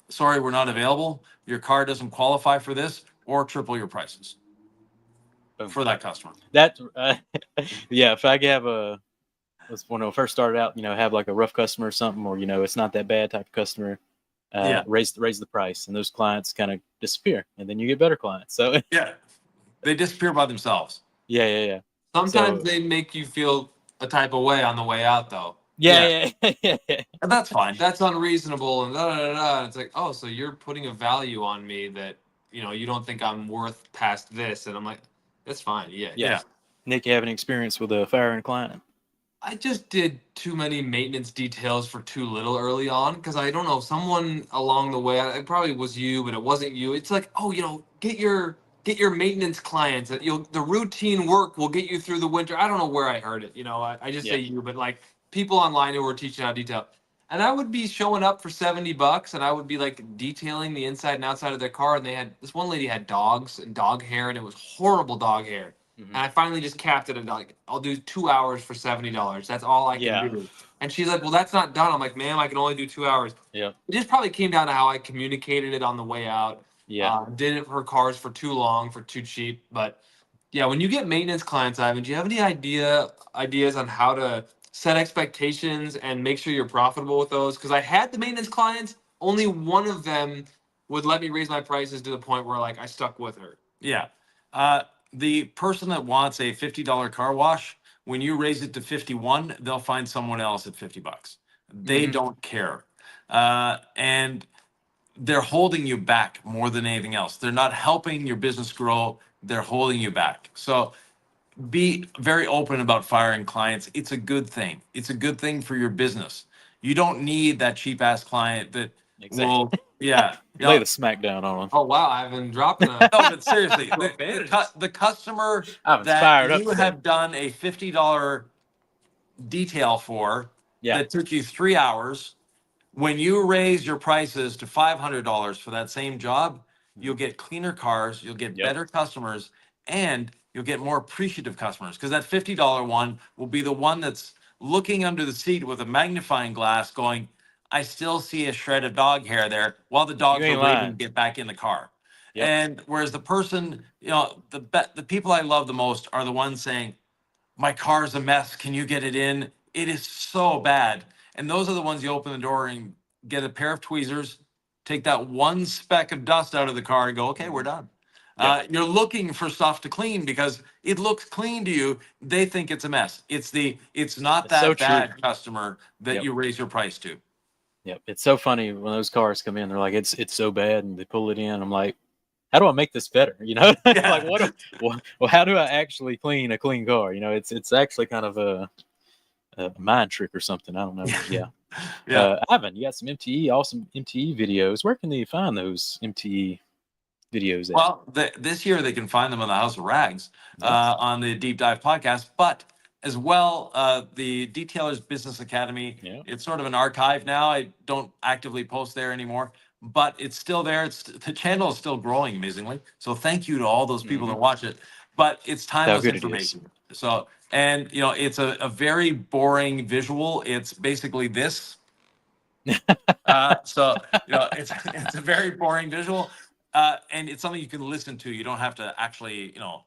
Sorry, we're not available. Your car doesn't qualify for this, or triple your prices for that customer. That, yeah, if I have when I first started out, have like a rough customer or something, or, it's not that bad type of customer, raise the price, and those clients kind of disappear, and then you get better clients. So yeah, they disappear by themselves. Yeah. Sometimes they make you feel a type of way on the way out, though. Yeah. And that's fine. That's unreasonable, and da da da. And it's like, oh, so you're putting a value on me that you don't think I'm worth past this, and I'm like, that's fine. Yeah. Nick, you have any experience with a firing client? I just did too many maintenance details for too little early on, because I don't know, someone along the way, it probably was you, but it wasn't you. It's like, oh, get your maintenance clients. The routine work will get you through the winter. I don't know where I heard it. I just say you, but like people online who were teaching how to detail. And I would be showing up for $70, and I would be like detailing the inside and outside of their car. And this one lady had dogs and dog hair, and it was horrible dog hair. Mm-hmm. And I finally just capped it at like, I'll do 2 hours for $70. That's all I can do. And she's like, well, that's not done. I'm like, ma'am, I can only do 2 hours. Yeah. It just probably came down to how I communicated it on the way out. Yeah. Did it for cars for too long, for too cheap. But yeah, when you get maintenance clients, Ivan, do you have any ideas on how to set expectations and make sure you're profitable with those? Because I had the maintenance clients, only one of them would let me raise my prices to the point where like I stuck with her. Yeah. The person that wants a $50 car wash, when you raise it to 51, they'll find someone else at $50. They don't care. And they're holding you back more than anything else. They're not helping your business grow. They're holding you back. So be very open about firing clients. It's a good thing. It's a good thing for your business. You don't need that cheap ass client that will, yeah. You Lay know, the smack down on them. Oh wow, I've been dropping a. no, but seriously, Advantage. the customer Ivan's that fired up you today. have done a $50 detail for Yeah. that took you 3 hours, when you raise your prices to $500 for that same job, you'll get cleaner cars, you'll get better customers, and you'll get more appreciative customers, because that $50 one will be the one that's looking under the seat with a magnifying glass going, I still see a shred of dog hair there, while the dogs are ain't waiting lying. to get back in the car. Yep. And whereas the person, you know, the people I love the most are the ones saying, my car's a mess, can you get it in? It is so bad. And those are the ones you open the door and get a pair of tweezers, take that one speck of dust out of the car and go, okay, we're done. You're looking for stuff to clean because it looks clean to you. They think it's a mess. It's not It's that so bad true. customer that you raise your price to. Yep. It's so funny when those cars come in, they're like, it's so bad, and they pull it in. I'm like, how do I make this better? You know, Yeah. like well, how do I actually clean a clean car? You know, it's actually kind of a mind trick or something. I don't know. Yeah. Yeah. Ivan, you got some awesome MTE videos. Where can they find those MTE videos at? Well, this year they can find them on the House of Rags on the Deep Dive podcast, but as well, the Detailers Business Academy. Yeah. It's sort of an archive now. I don't actively post there anymore, but it's still there. The channel is still growing amazingly. So thank you to all those people that watch it. But it's timeless good it is. information. So, and you know, it's a very boring visual. It's basically this. So you know, it's a very boring visual. And it's something you can listen to. You don't have to actually, you don't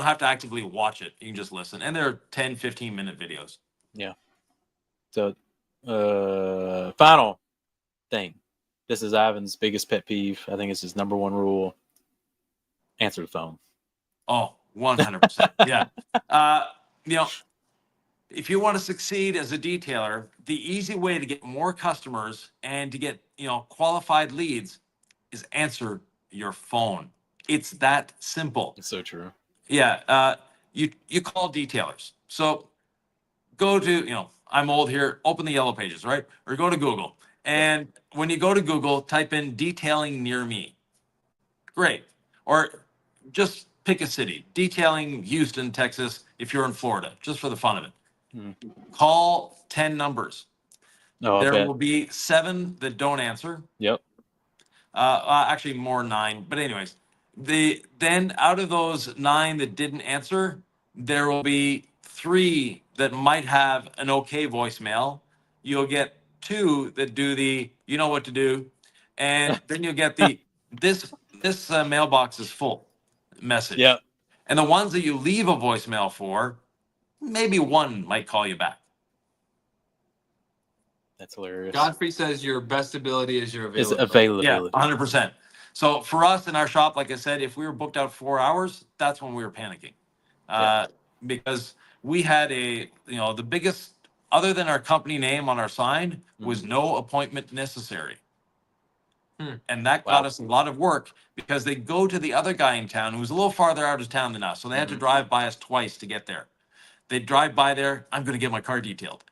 have to actively watch it. You can just listen. And they're 10, 15-minute videos. Yeah. So, final thing. This is Ivan's biggest pet peeve. I think it's his number one rule. Answer the phone. Oh, 100%. Yeah. You know, if you want to succeed as a detailer, the easy way to get more customers and to get, you know, qualified leads is answer your phone. It's that simple. It's so true. Yeah. You call detailers. So go to, you know, I'm old here, open the yellow pages, right? Or go to Google. And when you go to Google, type in detailing near me. Great. Or just pick a city, detailing Houston, Texas, if you're in Florida, just for the fun of it. Call 10 numbers. There will be 7 that don't answer. Yep. Actually more 9, but anyways, then out of those 9 that didn't answer, there will be 3 that might have an okay voicemail. You'll get 2 that do the you know what to do, and then you'll get the this mailbox is full message. Yep. And the ones that you leave a voicemail for, maybe 1 might call you back. That's hilarious. Godfrey says your best ability is your Is availability. Yeah, 100%. So for us in our shop, like I said, if we were booked out 4 hours, that's when we were panicking. Because we had the biggest, other than our company name on our sign, was no appointment necessary. And that got us a lot of work because they go to the other guy in town who was a little farther out of town than us. So they had to drive by us twice to get there. They'd drive by there, I'm going to get my car detailed.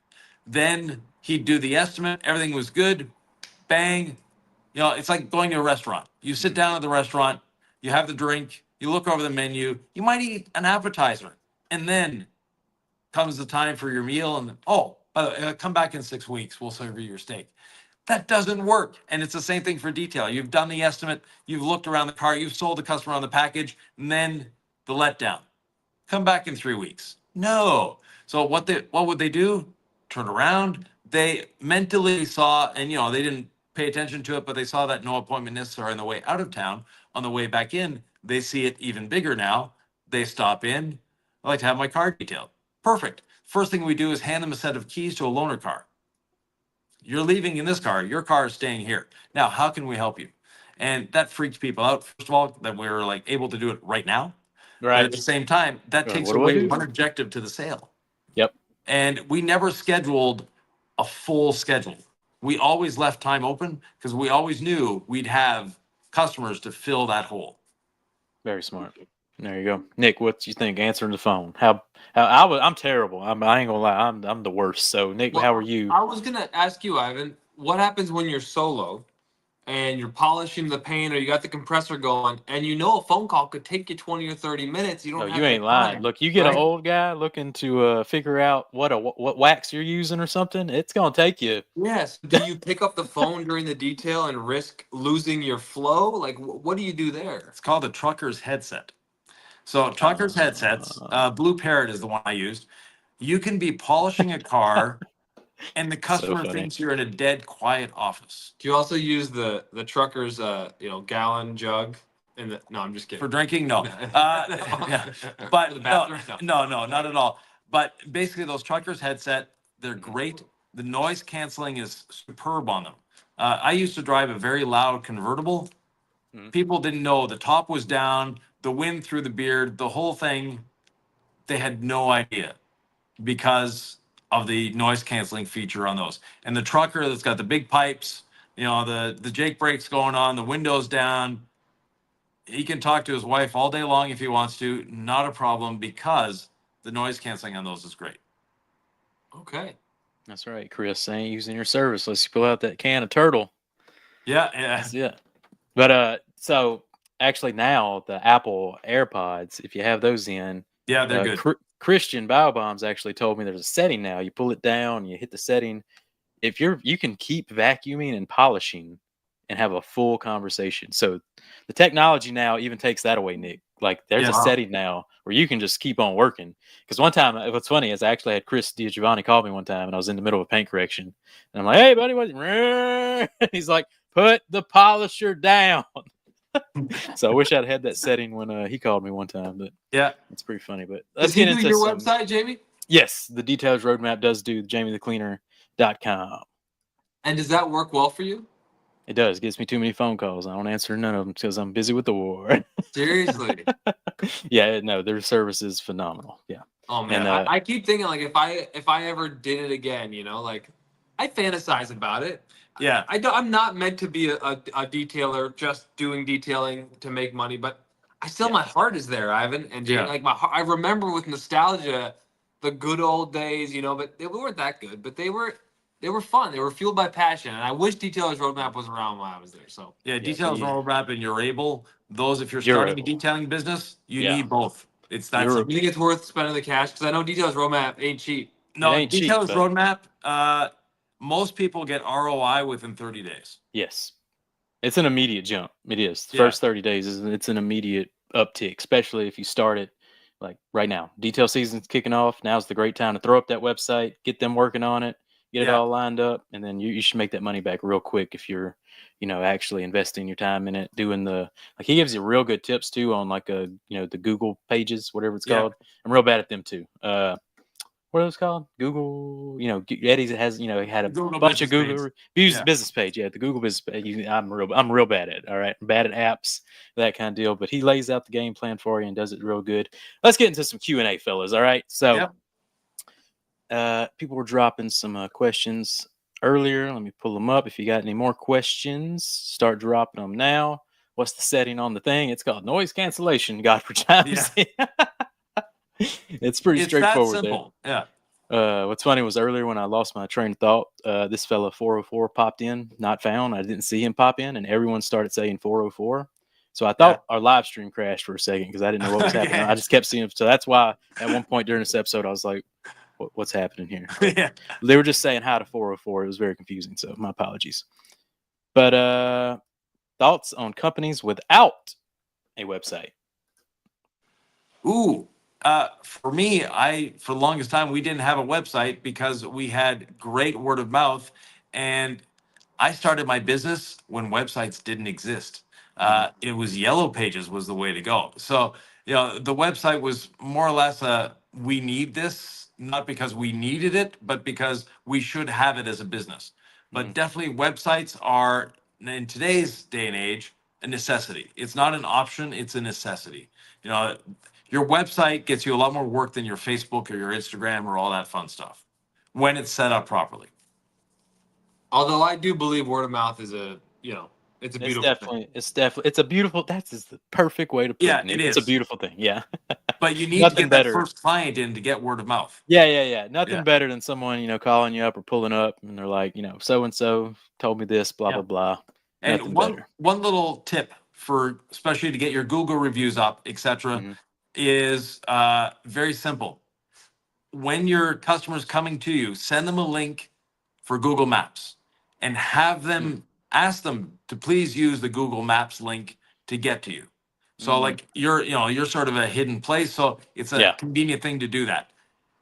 Then he'd do the estimate. Everything was good. Bang. You know, it's like going to a restaurant. You sit down at the restaurant, you have the drink, you look over the menu, you might eat an appetizer. And then comes the time for your meal. And oh, by the way, come back in 6 weeks. We'll serve you your steak. That doesn't work. And it's the same thing for detail. You've done the estimate, you've looked around the car, you've sold the customer on the package, and then the letdown. Come back in 3 weeks. No. So what would they do? Turn around. They mentally saw, and they didn't pay attention to it, but they saw that no appointment necessary on the way out of town. On the way back in, they see it even bigger now. They stop in. I like to have my car detailed. Perfect. First thing we do is hand them a set of keys to a loaner car. You're leaving in this car. Your car is staying here. Now, how can we help you? And that freaks people out. First of all, that we're like able to do it right now. Right. But at the same time, that takes away one objective to the sale. Yep. And we never scheduled a full schedule. We always left time open because we always knew we'd have customers to fill that hole. Very smart. There you go, Nick. What you think? Answering the phone. I'm terrible. I ain't gonna lie. I'm the worst. So Nick, how are you? I was gonna ask you, Ivan, what happens when you're solo and you're polishing the paint or you got the compressor going and you know a phone call could take you 20 or 30 minutes. You No, don't have you ain't the lying. time, Look, you get an right? old guy looking to figure out what wax you're using or something. It's gonna take you. Yes. Do you pick up the phone during the detail and risk losing your flow? Like, what do you do there? It's called a trucker's headset. So truckers headsets, Blue Parrot is the one I used. You can be polishing a car and the So customer funny. thinks you're in a dead quiet office. Do you also use the trucker's gallon jug? No, I'm just kidding. For drinking? No. Yeah. For But the bathroom? no, not at all. But basically those truckers headset, they're great. The noise canceling is superb on them. I used to drive a very loud convertible. Mhm. People didn't know the top was down, the wind through the beard, the whole thing. They had no idea because of the noise canceling feature on those. And the trucker that's got the big pipes, the Jake brakes going on, the windows down, he can talk to his wife all day long if he wants to, not a problem, because the noise canceling on those is great. Okay. That's right, Chris. Ain't using your service unless you pull out that can of turtle. Yeah. That's it. But so actually now the Apple AirPods, if you have those in, Yeah, they're good. Christian Biobombs actually told me there's a setting now. You pull it down, you hit the setting. If you can keep vacuuming and polishing and have a full conversation. So the technology now even takes that away, Nick. Like there's a setting now where you can just keep on working. Because one time, what's funny is I actually had Chris Giovanni call me one time, and I was in the middle of a paint correction, and I'm like, "Hey, buddy, what?" He's like, "Put the polisher down." So I wish I'd had that setting when he called me one time, but yeah, it's pretty funny. But let's get into your website, Jamie. Yes, the Details Roadmap does do JamieTheCleaner.com. And does that work well for you? It does. It gets me too many phone calls. I don't answer none of them because I'm busy with the war. Seriously. Yeah, no, their service is phenomenal. Yeah. Oh man, and, I keep thinking like if I ever did it again, like I fantasize about it. Yeah. I'm not meant to be a detailer just doing detailing to make money, but I still my heart is there, Ivan and Jay. Like I remember with nostalgia the good old days, but they weren't that good, but they were fun. They were fueled by passion, and I wish Detailers Roadmap was around when I was there. So Detailers Roadmap and you're able. Those, if you're starting a detailing business, you need both. It's that. You think it's worth spending the cash? Because I know Detailers Roadmap ain't cheap. No, Detailers Roadmap. Most people get ROI within 30 days. Yes, it's an immediate jump. It is. The first 30 days it's an immediate uptick, especially if you start it like right now. Detail season's kicking off. Now's the great time to throw up that website, get them working on it, get it all lined up, and then you should make that money back real quick if you're, actually investing your time in it, doing he gives you real good tips too on the Google pages, whatever it's called. I'm real bad at them too. What are those called? Google, Eddie's has, he had a bunch of Google reviews, business page. Yeah, the Google business page. I'm real bad at it. All right. I'm bad at apps, that kind of deal. But he lays out the game plan for you and does it real good. Let's get into some Q&A, fellas. All right. So people were dropping some questions earlier. Let me pull them up. If you got any more questions, start dropping them now. What's the setting on the thing? It's called noise cancellation. God for times. It's pretty straightforward. That simple. There. Yeah. What's funny was earlier when I lost my train of thought, this fella 404 popped in, not found. I didn't see him pop in, and everyone started saying 404. So I thought our live stream crashed for a second because I didn't know what was happening. I just kept seeing him. So that's why at one point during this episode, I was like, what's happening here? They were just saying hi to 404. It was very confusing. So my apologies. But thoughts on companies without a website? Ooh. For me, for the longest time, we didn't have a website because we had great word of mouth. And I started my business when websites didn't exist. It was Yellow Pages was the way to go. So, the website was more or less we need this, not because we needed it, but because we should have it as a business. But definitely websites are, in today's day and age, a necessity. It's not an option, it's a necessity. Your website gets you a lot more work than your Facebook or your Instagram or all that fun stuff when it's set up properly. Although I do believe word of mouth is it's a beautiful thing. It's a beautiful. That's just the perfect way to put Yeah, it, it Nick. It's a is. beautiful thing. Yeah. But you need to Nothing get that better. first client in to get word of mouth. Yeah. Nothing Yeah. better than someone, calling you up or pulling up and they're like, so and so told me this, blah, Yeah. blah, blah. And Nothing better. one little tip for especially to get your Google reviews up, etc., Mhm. is very simple. When your customer's coming to you, send them a link for Google Maps and have them ask them to please use the Google Maps link to get to you. So like you're sort of a hidden place, so it's a Yeah. convenient thing to do that.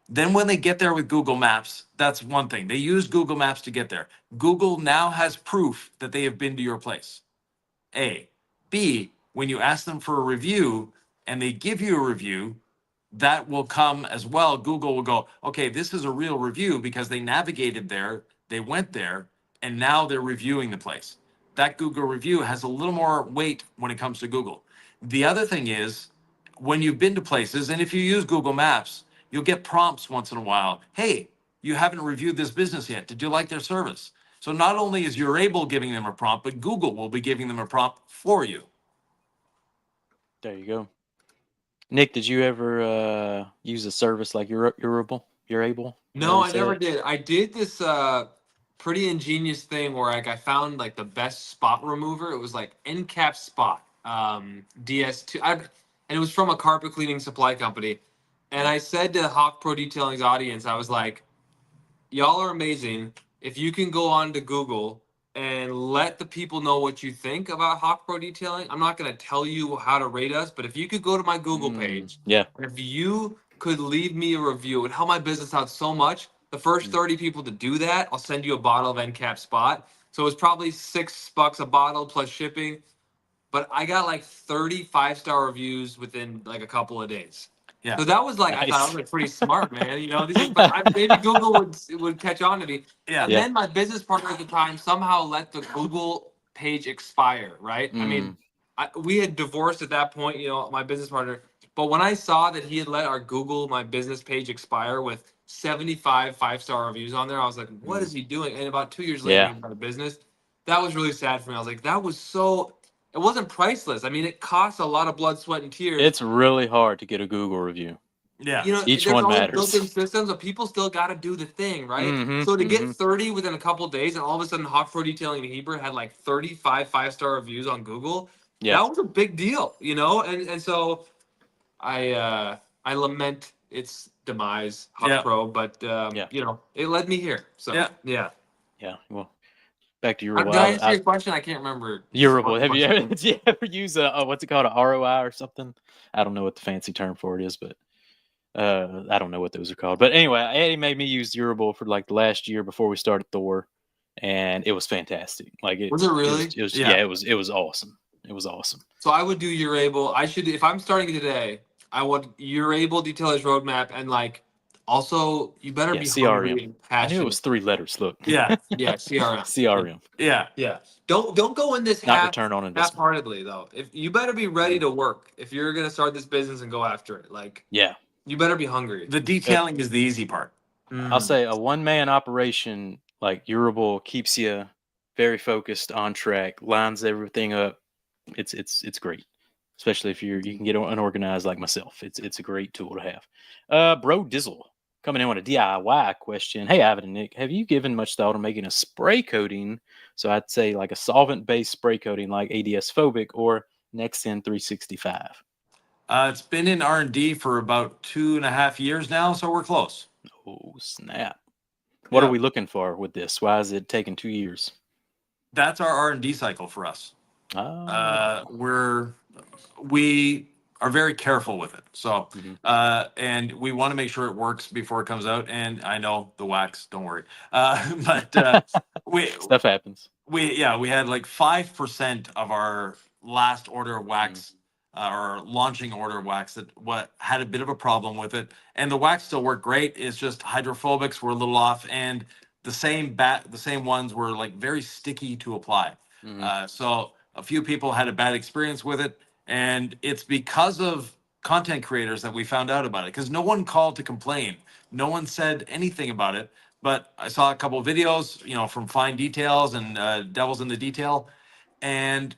Then when they get there with Google Maps, that's one thing. They use Google Maps to get there. Google now has proof that they have been to your place. A. B, when you ask them for a review and they give you a review, that will come as well. Google will go, okay, this is a real review because they navigated there, they went there, and now they're reviewing the place. That Google review has a little more weight when it comes to Google. The other thing is, when you've been to places, and if you use Google Maps, you'll get prompts once in a while. Hey, you haven't reviewed this business yet. Did you like their service? So not only is your able giving them a prompt, but Google will be giving them a prompt for you. There you go. Nick, did you ever use a service like Urable? You're able? No, I never did. I did this pretty ingenious thing where like I found like the best spot remover. It was like NCAP Spot, DS2, and it was from a carpet cleaning supply company. And I said to Hawk Pro Detailing's audience, I was like, y'all are amazing. If you can go on to Google and let the people know what you think about Hawk Pro Detailing, I'm not going to tell you how to rate us, but if you could go to my Google page, Yeah. if you could leave me a review, it would help my business out so much. The first 30 people to do that, I'll send you a bottle of NCAP Spot. So it was probably $6 a bottle plus shipping, but I got like 30 5-star reviews within like a couple of days. Yeah. So that was like, I thought I was like pretty smart, man. Maybe Google would catch on to me. Yeah. And then my business partner at the time somehow let the Google page expire, right? I mean, we had divorced at that point, my business partner. But when I saw that he had let our Google My Business page expire with 75 5-star reviews on there, I was like, what is he doing? And about 2 years later, he got a business. That was really sad for me. I was like, it wasn't priceless. I mean, it costs a lot of blood, sweat, and tears. It's really hard to get a Google review. Yeah. Each there's one all matters. Built-in systems, but people still got to do the thing, right? So to get 30 within a couple of days, and all of a sudden, Hawk Pro Detailing in Heber had like 35 5-star reviews on Google. Yeah. That was a big deal, And so I lament its demise, Hawk Pro, but it led me here. So yeah. Well, back to your. Did I answer your question? I can't remember. Urable. Have you ever used what's it called, a ROI or something? I don't know what the fancy term for it is, but I don't know what those are called. But anyway, Eddie made me use Urable for like the last year before we started Thor, and it was fantastic. Like was it really? It was awesome. It was awesome. So I would do Urable. If I'm starting today, I would Urable Detailer's Roadmap, and like also you better be hungry and passionate. I knew it was 3 letters. Look. Yeah, CRM. CRM. Yeah. Don't go in this Not return on investment. half-heartedly though. If you better be ready to work if you're gonna start this business and go after it. Like you better be hungry. The detailing is the easy part. I'll say a one-man operation like Urable keeps you very focused, on track, lines everything up. It's great, especially if you can get unorganized like myself. It's a great tool to have. Bro Dizzle coming in with a DIY question. Hey, Yvan and Nick, have you given much thought on making a spray coating? So I'd say like a solvent-based spray coating like ADS Phobic or Nexen 365. It's been in R&D for about 2.5 years now, so we're close. Oh, snap. What are we looking for with this? Why is it taking 2 years? That's our R&D cycle for us. Oh. We are very careful with it. So, and we want to make sure it works before it comes out. And I know the wax, don't worry. But stuff happens. We had like 5% of our last order of wax, or launching order of wax that had a bit of a problem with it. And the wax still worked great. It's just hydrophobics were a little off, and the same ones were like very sticky to apply. So a few people had a bad experience with it, and it's because of content creators that we found out about it, because no one called to complain. No one said anything about it. But I saw a couple of videos, from Fine Details and Devils in the Detail, and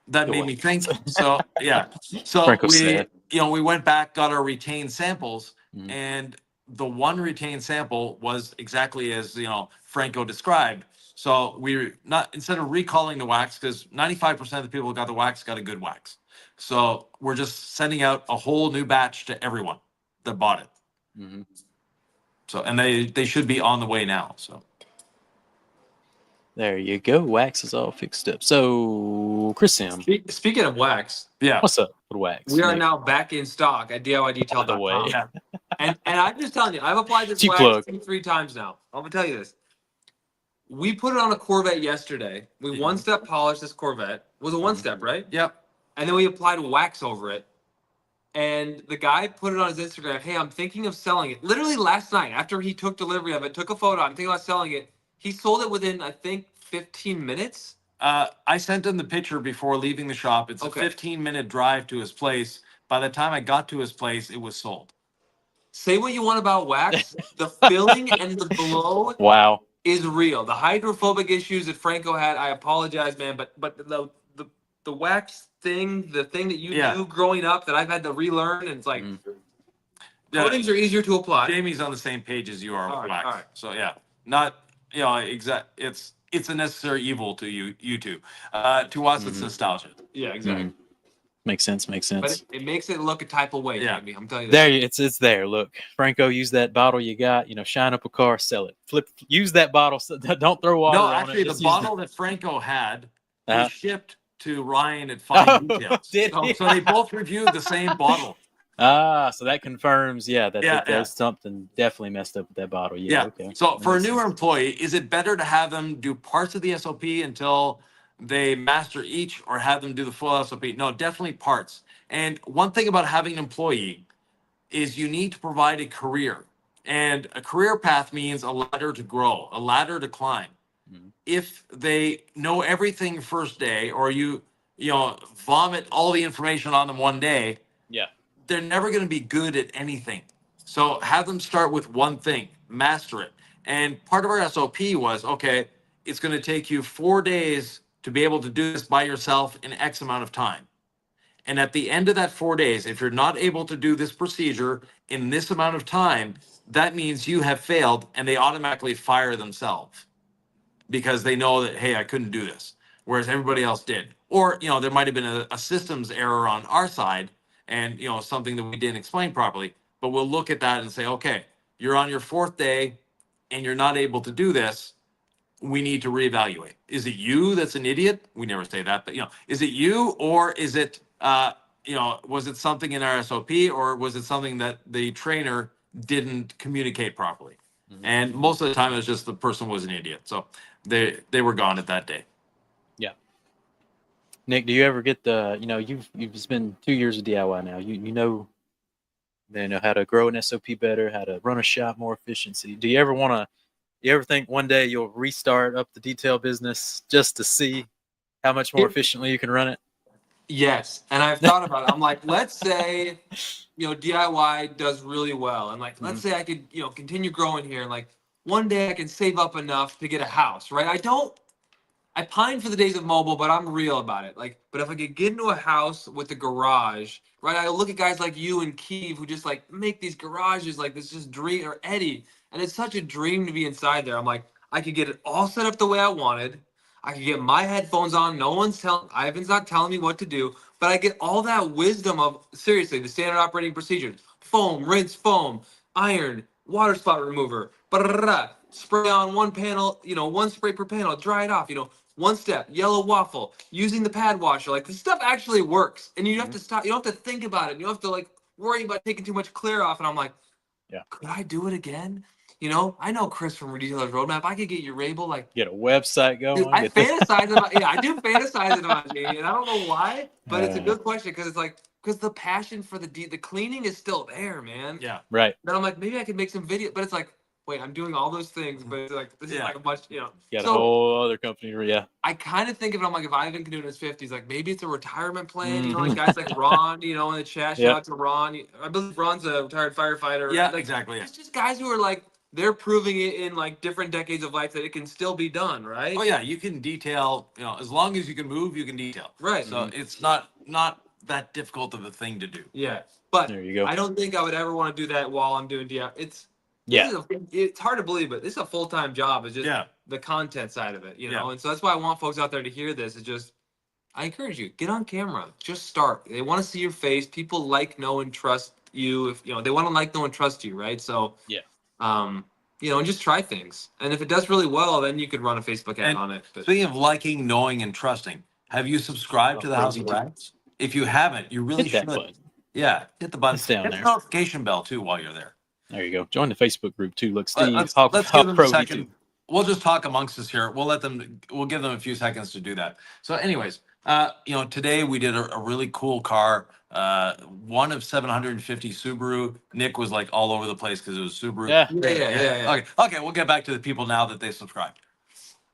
that made me think. So yeah, so Franco's we sad. we went back, got our retained samples, Mhm. and the one retained sample was exactly as Franco described. So we not instead of recalling the wax, because 95% of the people who got the wax got a good wax. So we're just sending out a whole new batch to everyone that bought it. Mm-hmm. So and they should be on the way now. So There you go. Wax is all fixed up. So, Chris Sim, Speaking of wax, yeah, what's up with wax? we are Nick? now back in stock at By the way. DIYdetail.com. yeah. And I'm just telling you, I've applied this Cheap wax plug. 3 times now. I'm gonna tell you this. We put it on a Corvette yesterday. We Mhm. one-step polished this Corvette. It was a one-step, right? Yep. And then we applied wax over it. And the guy put it on his Instagram. Hey, I'm thinking of selling it. Literally last night, after he took delivery of it, took a photo. I'm thinking about selling it. He sold it within, I think, 15 minutes. I sent him the picture before leaving the shop. It's Okay. a 15-minute drive to his place. By the time I got to his place, it was sold. Say what you want about wax. The filling and the glow Wow. is real. The hydrophobic issues that Franco had, I apologize, man, but the wax thing, the thing that you knew growing up that I've had to relearn, and it's like coatings are easier to apply. Jamie's on the same page as you are with wax. All right. So yeah, not exact. It's a necessary evil to you two. To us, it's nostalgia. Yeah, exactly. Mm-hmm. Makes sense. But it makes it look a type of way, Yeah. Jamie. I'm telling you. There, it's there. Look, Franco, use that bottle you got. Shine up a car, sell it. Use that bottle. Don't throw water No, on actually, it. the Just bottle that Franco had Uh-huh. was shipped to Ryan at Fine Details. Did he? So they both reviewed the same bottle. So that confirms, that there's Yeah. something definitely messed up with that bottle. Yeah. Okay. So for a Makes newer sense. employee, is it better to have them do parts of the SOP until they master each, or have them do the full SOP? No, definitely parts. And one thing about having an employee is you need to provide a career. And a career path means a ladder to grow, a ladder to climb. Mhm. If they know everything first day, or you vomit all the information on them one day, Yeah. they're never going to be good at anything. So have them start with one thing, master it. And part of our SOP was, okay, it's going to take you 4 days to be able to do this by yourself in X amount of time. And at the end of that 4 days, if you're not able to do this procedure in this amount of time, that means you have failed, and they automatically fire themselves because they know that, hey, I couldn't do this, whereas everybody else did. Or, there might have been a systems error on our side, and, something that we didn't explain properly. But we'll look at that and say, okay, you're on your 4th day and you're not able to do this. We need to reevaluate. Is it you that's an idiot? We never say that, but is it you, or is it was it something in our SOP, or was it something that the trainer didn't communicate properly? Mhm. And most of the time, it was just the person was an idiot. So they were gone at that day. Yeah. Nick, do you ever get the you've spent 2 years of DIY now. You know how to grow an SOP better, how to run a shop more efficiency. Do you ever think one day you'll restart up the detail business just to see how much more efficiently you can run it? Yes, and I've thought about it. I'm like, let's say, DIY does really well, and like, let's say I could, continue growing here, and like, one day I can save up enough to get a house, right? I pine for the days of mobile, but I'm real about it. Like, but if I could get into a house with a garage, right? I look at guys like you and Keeve who just like make these garages like this, just dream, or Eddie, and it's such a dream to be inside there. I'm like, I could get it all set up the way I wanted. I could get my headphones on. Ivan's not telling me what to do, but I get all that wisdom of, seriously, the standard operating procedures: foam, rinse, foam, iron, water spot remover, spray on one panel, one spray per panel, dry it off, one step, yellow waffle, using the pad washer. Like, this stuff actually works, and you have to stop. You don't have to think about it. You don't have to like worry about taking too much clear off. And I'm like, Yeah. Could I do it again? I know Chris from Retailer's Roadmap. I could get your label, like, Get a website going. dude, I fantasize about. Yeah, I do fantasize about Jamie, and I don't know why, but it's a good question, because it's like, because the passion for the cleaning is still there, man. Yeah. Right. Then I'm like, maybe I could make some video, but it's like, wait, I'm doing all those things, but it's like this is like a much, you know. You got a whole other company, yeah. I kind of think of it. I'm like, if Ivan can do it in his 50s, like maybe it's a retirement plan. You know, like guys like Ron. You know, in the chat, shout out to Ron. I believe Ron's a retired firefighter. Yeah, like, exactly. It's just guys who are like they're proving it in like different decades of life that it can still be done, right? Oh yeah, you can detail. You know, as long as you can move, you can detail. Right. So it's not that difficult of a thing to do. Yeah, but there you go. I don't think I would ever want to do that while I'm doing DIY. It's hard to believe, but this is a full-time job. It's just the content side of it, you know. And so that's why I want folks out there to hear this. It's just I encourage you, get on camera. Just start. They want to see your face. People like, know, and trust you. If you know, they want to like, know, and trust you, right? So you know, and just try things. And if it does really well, then you could run a Facebook ad on it. But speaking of liking, knowing, and trusting, have you subscribed to the House of Rags? If you haven't, you really should. Yeah, hit the button. It's down hit there. The notification bell too while you're there. There you go. Join the Facebook group too. Look, Steve, let's Hawk give them Pro a second. YouTube. We'll just talk amongst us here. We'll give them a few seconds to do that. So anyways, you know, today we did a really cool car, one of 750 Subaru. Nick was like all over the place because it was Subaru. Yeah. Okay, we'll get back to the people now that they subscribed.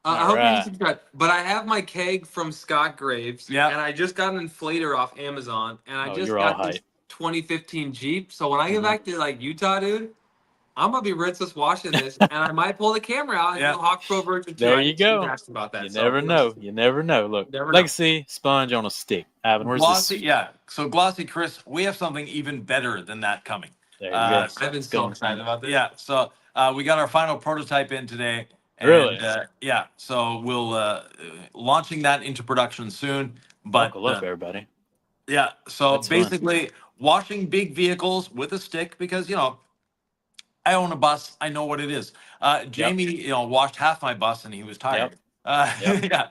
I hope you subscribe. But I have my keg from Scott Graves. Yeah. And I just got an inflator off Amazon. And I just you're got this 2015 Jeep. So when I get back to like Utah, dude, I'm gonna be rinseless washing this, and I might pull the camera out and do a Hawk Pro version 2. There you go. About that. You never know. You never know. Look, Legacy sponge on a stick. Ivan, where's Glossy, this? Yeah. So Glossy, Chris, we have something even better than that coming. There you go. I've been so excited about this. Yeah. So we got our final prototype in today. And, really? Yeah. So we'll launching that into production soon. But Buckle up, everybody. Yeah. So That's basically, washing big vehicles with a stick because you know. I own a bus. I know what it is. Jamie, you know, washed half my bus and he was tired. Yeah.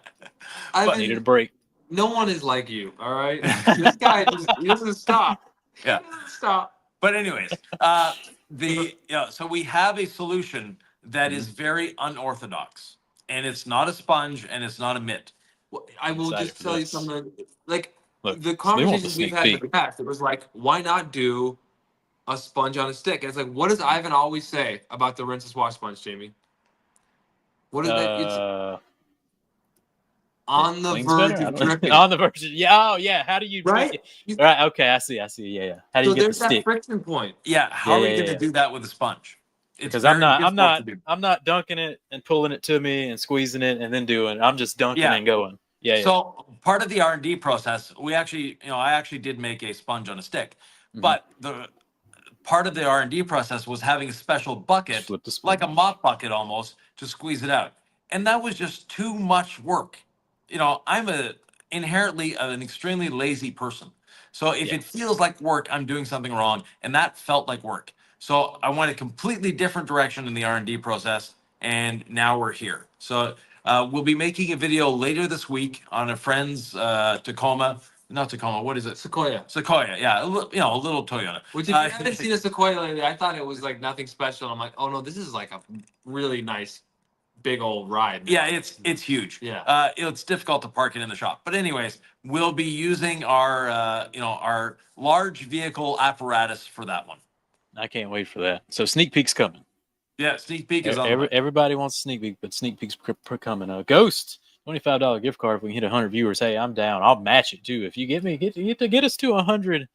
I needed a break. No one is like you, all right? This guy he doesn't stop. Yeah. He doesn't stop. But anyways, so we have a solution that is very unorthodox. And it's not a sponge and it's not a mitt. Well, I will just tell you something. Like Look, the conversations we've had in the past, it was like, why not do a sponge on a stick? And it's like, what does Ivan always say about the rinseless wash sponge, Jamie? What is that? It's on the verge of dripping. On the verge. Yeah. Oh, yeah. How do you? Right. Right. Okay. I see. Yeah. How do you get the stick? That friction point. Yeah. How are we going to do that with a sponge? Because I'm not dunking it and pulling it to me and squeezing it and then doing. I'm just dunking and going. Yeah. So part of the R&D process, I actually did make a sponge on a stick, but the part of the R&D process was having a special bucket, like a mop bucket almost, to squeeze it out. And that was just too much work. You know, I'm inherently an extremely lazy person. So if it feels like work, I'm doing something wrong. And that felt like work. So I went a completely different direction in the R&D process. And now we're here. So we'll be making a video later this week on a friend's Tacoma. Not Tacoma. What is it? Sequoia. Yeah. A little Toyota. Which, if you haven't seen a Sequoia lately, I thought it was like nothing special. I'm like, oh no, this is like a really nice, big old ride. Yeah, it's huge. Yeah. It's difficult to park it in the shop. But anyways, we'll be using our large vehicle apparatus for that one. I can't wait for that. So sneak peek's coming. Yeah, sneak peek is on. Everybody wants a sneak peek, but sneak peek's coming. Ghost. $25 gift card if we can hit 100 viewers. Hey, I'm down. I'll match it too. If you get us to 100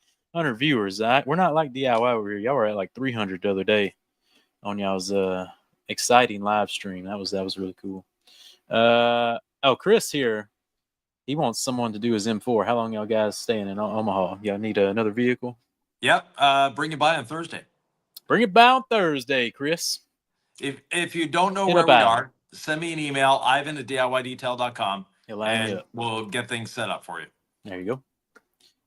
viewers, we're not like DIY over here. Y'all were at like 300 the other day on y'all's exciting live stream. That was really cool. Chris here. He wants someone to do his M4. How long y'all guys staying in Omaha? Y'all need another vehicle? Yep. Bring it by on Thursday. Bring it by on Thursday, Chris. If you don't know where we are, send me an email, ivan@diydetail.com, and we'll get things set up for you. There you go.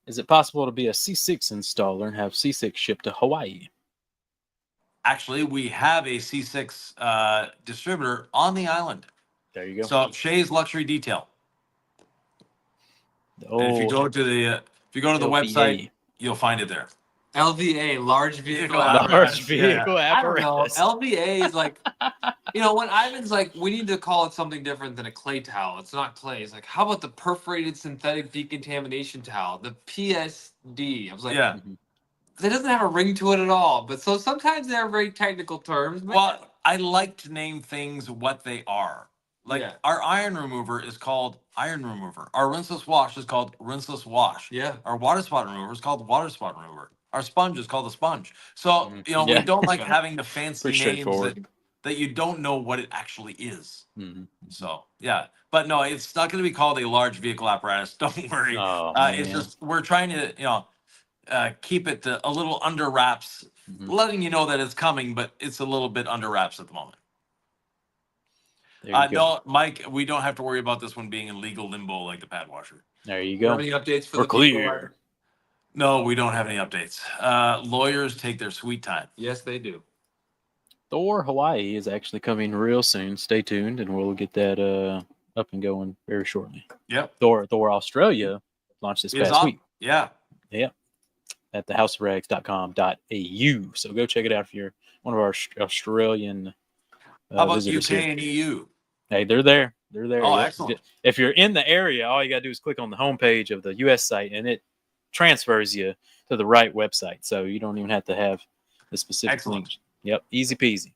Is it possible to be a C6 installer and have C6 shipped to Hawaii? Actually, we have a C6 distributor on the island. There you go. So Shay's Luxury Detail. And if you go to the website, you'll find it there. LVA, large vehicle apparatus. I don't know. LVA is like, when Ivan's like, we need to call it something different than a clay towel. It's not clay. It's like, how about the perforated synthetic decontamination towel, the PSD? I was like, It doesn't have a ring to it at all. But so sometimes they're very technical terms. But Well, I like to name things what they are. Like Yeah. our iron remover is called iron remover. Our rinseless wash is called rinseless wash. Yeah. Our water spot remover is called water spot remover. Our sponge is called a sponge. So, Mhm. you know, Yeah. we don't like having the fancy Pretty names straightforward. that you don't know what it actually is. Mhm. So, yeah. But no, it's not going to be called a large vehicle apparatus. Don't worry. Oh, It's man. just, we're trying to, keep it a little under wraps, Mhm. letting you know that it's coming, but it's a little bit under wraps at the moment. There you go. No, Mike, we don't have to worry about this one being in legal limbo like the pad washer. There you Do you go. have any updates for We're the people? clear. No, we don't have any updates. Lawyers take their sweet time. Yes, they do. Thor Hawaii is actually coming real soon. Stay tuned, and we'll get that up and going very shortly. Yep. Thor Australia launched this It's past on. week. Yeah. Yeah. At thehouseofrags.com.au. So go check it out if you're one of our Australian How about visitors UK here. and EU? Hey, they're there. They're there. Oh, Yep. excellent. If you're in the area, all you got to do is click on the homepage of the US site, and it transfers you to the right website. So you don't even have to have the specific Excellent. link. Yep. Easy peasy.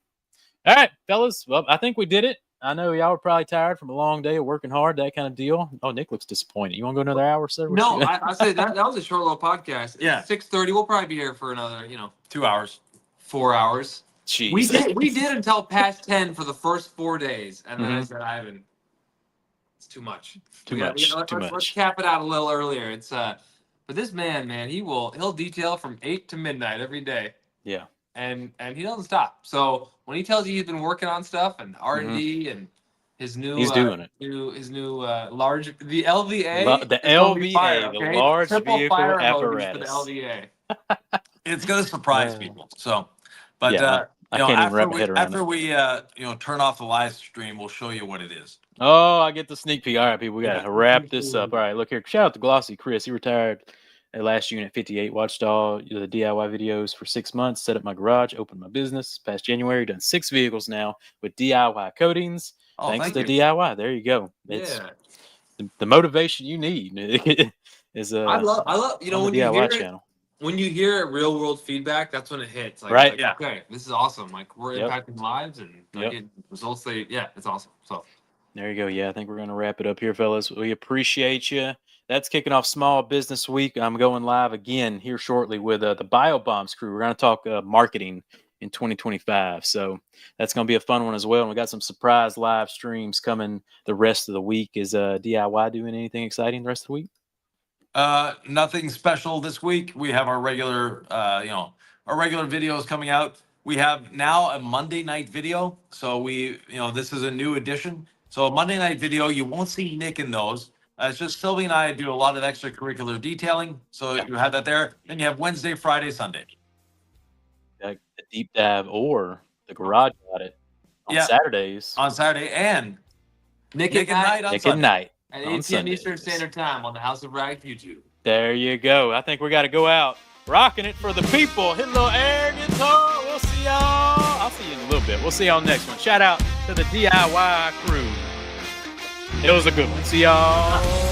All right, fellas. Well, I think we did it. I know y'all were probably tired from a long day of working hard, that kind of deal. Oh, Nick looks disappointed. You want to go another hour, sir? What No, you- I say that was a short little podcast. Yeah. 6:30. We'll probably be here for another, 2 hours. 4 hours. Jeez. We did until past 10 for the first 4 days, and then I Mhm. said, Ivan, it's too much. Too We gotta- much. let's- Too let's much. cap it out a little earlier. It's but this man, he'll detail from 8 to midnight every day, Yeah. and he doesn't stop. So when he tells you he's been working on stuff and R&D and his new He's doing it. his new large the LVA The is gonna be LVA, fire, the okay? large Triple vehicle fire emojis apparatus. for the LVA. It's going to surprise people. So, but Yeah, I can't even wrap my head around after we turn off the live stream, we'll show you what it is. Oh, I get the sneak peek. All right, people, we got to Yeah. wrap this up. All right, look here. Shout out to Glossy Chris. He retired at last unit 58. Watched all the DIY videos for 6 months. Set up my garage. Opened my business. Past January, done 6 vehicles now with DIY coatings. Oh, Thanks thank to you. DIY. There you go. It's Yeah. the motivation you need is I love on the when you DIY hear it, channel. when you hear real world feedback, that's when it hits. Like, Right. Like, Yeah. okay, this is awesome. Like we're Yep. impacting lives and Yep. getting results. It's awesome. So There you go. Yeah, I think we're going to wrap it up here, fellas. We appreciate you. That's kicking off Small Business Week. I'm going live again here shortly with the BioBombs crew. We're going to talk marketing in 2025. So that's going to be a fun one as well. And we got some surprise live streams coming the rest of the week. Is DIY doing anything exciting the rest of the week? Nothing special this week. We have our regular, our regular videos coming out. We have now a Monday night video. So this is a new addition. So a Monday night video, you won't see Nick in those. It's just Sylvie and I do a lot of extracurricular detailing. So you have that there. Then you have Wednesday, Friday, Sunday. The deep dive or the garage audit on Yeah. Saturdays. On Saturday and Nick Nick at night on Nick at Sunday. night. at on 8 p.m. Eastern Sundays. Standard Time on the House of Rags YouTube. There you go. I think we got to go out rocking it for the people. Hit a little air guitar. We'll see y'all. I'll see you in a little bit. We'll see y'all next one. Shout out to the DIY crew. It was a good one. See y'all.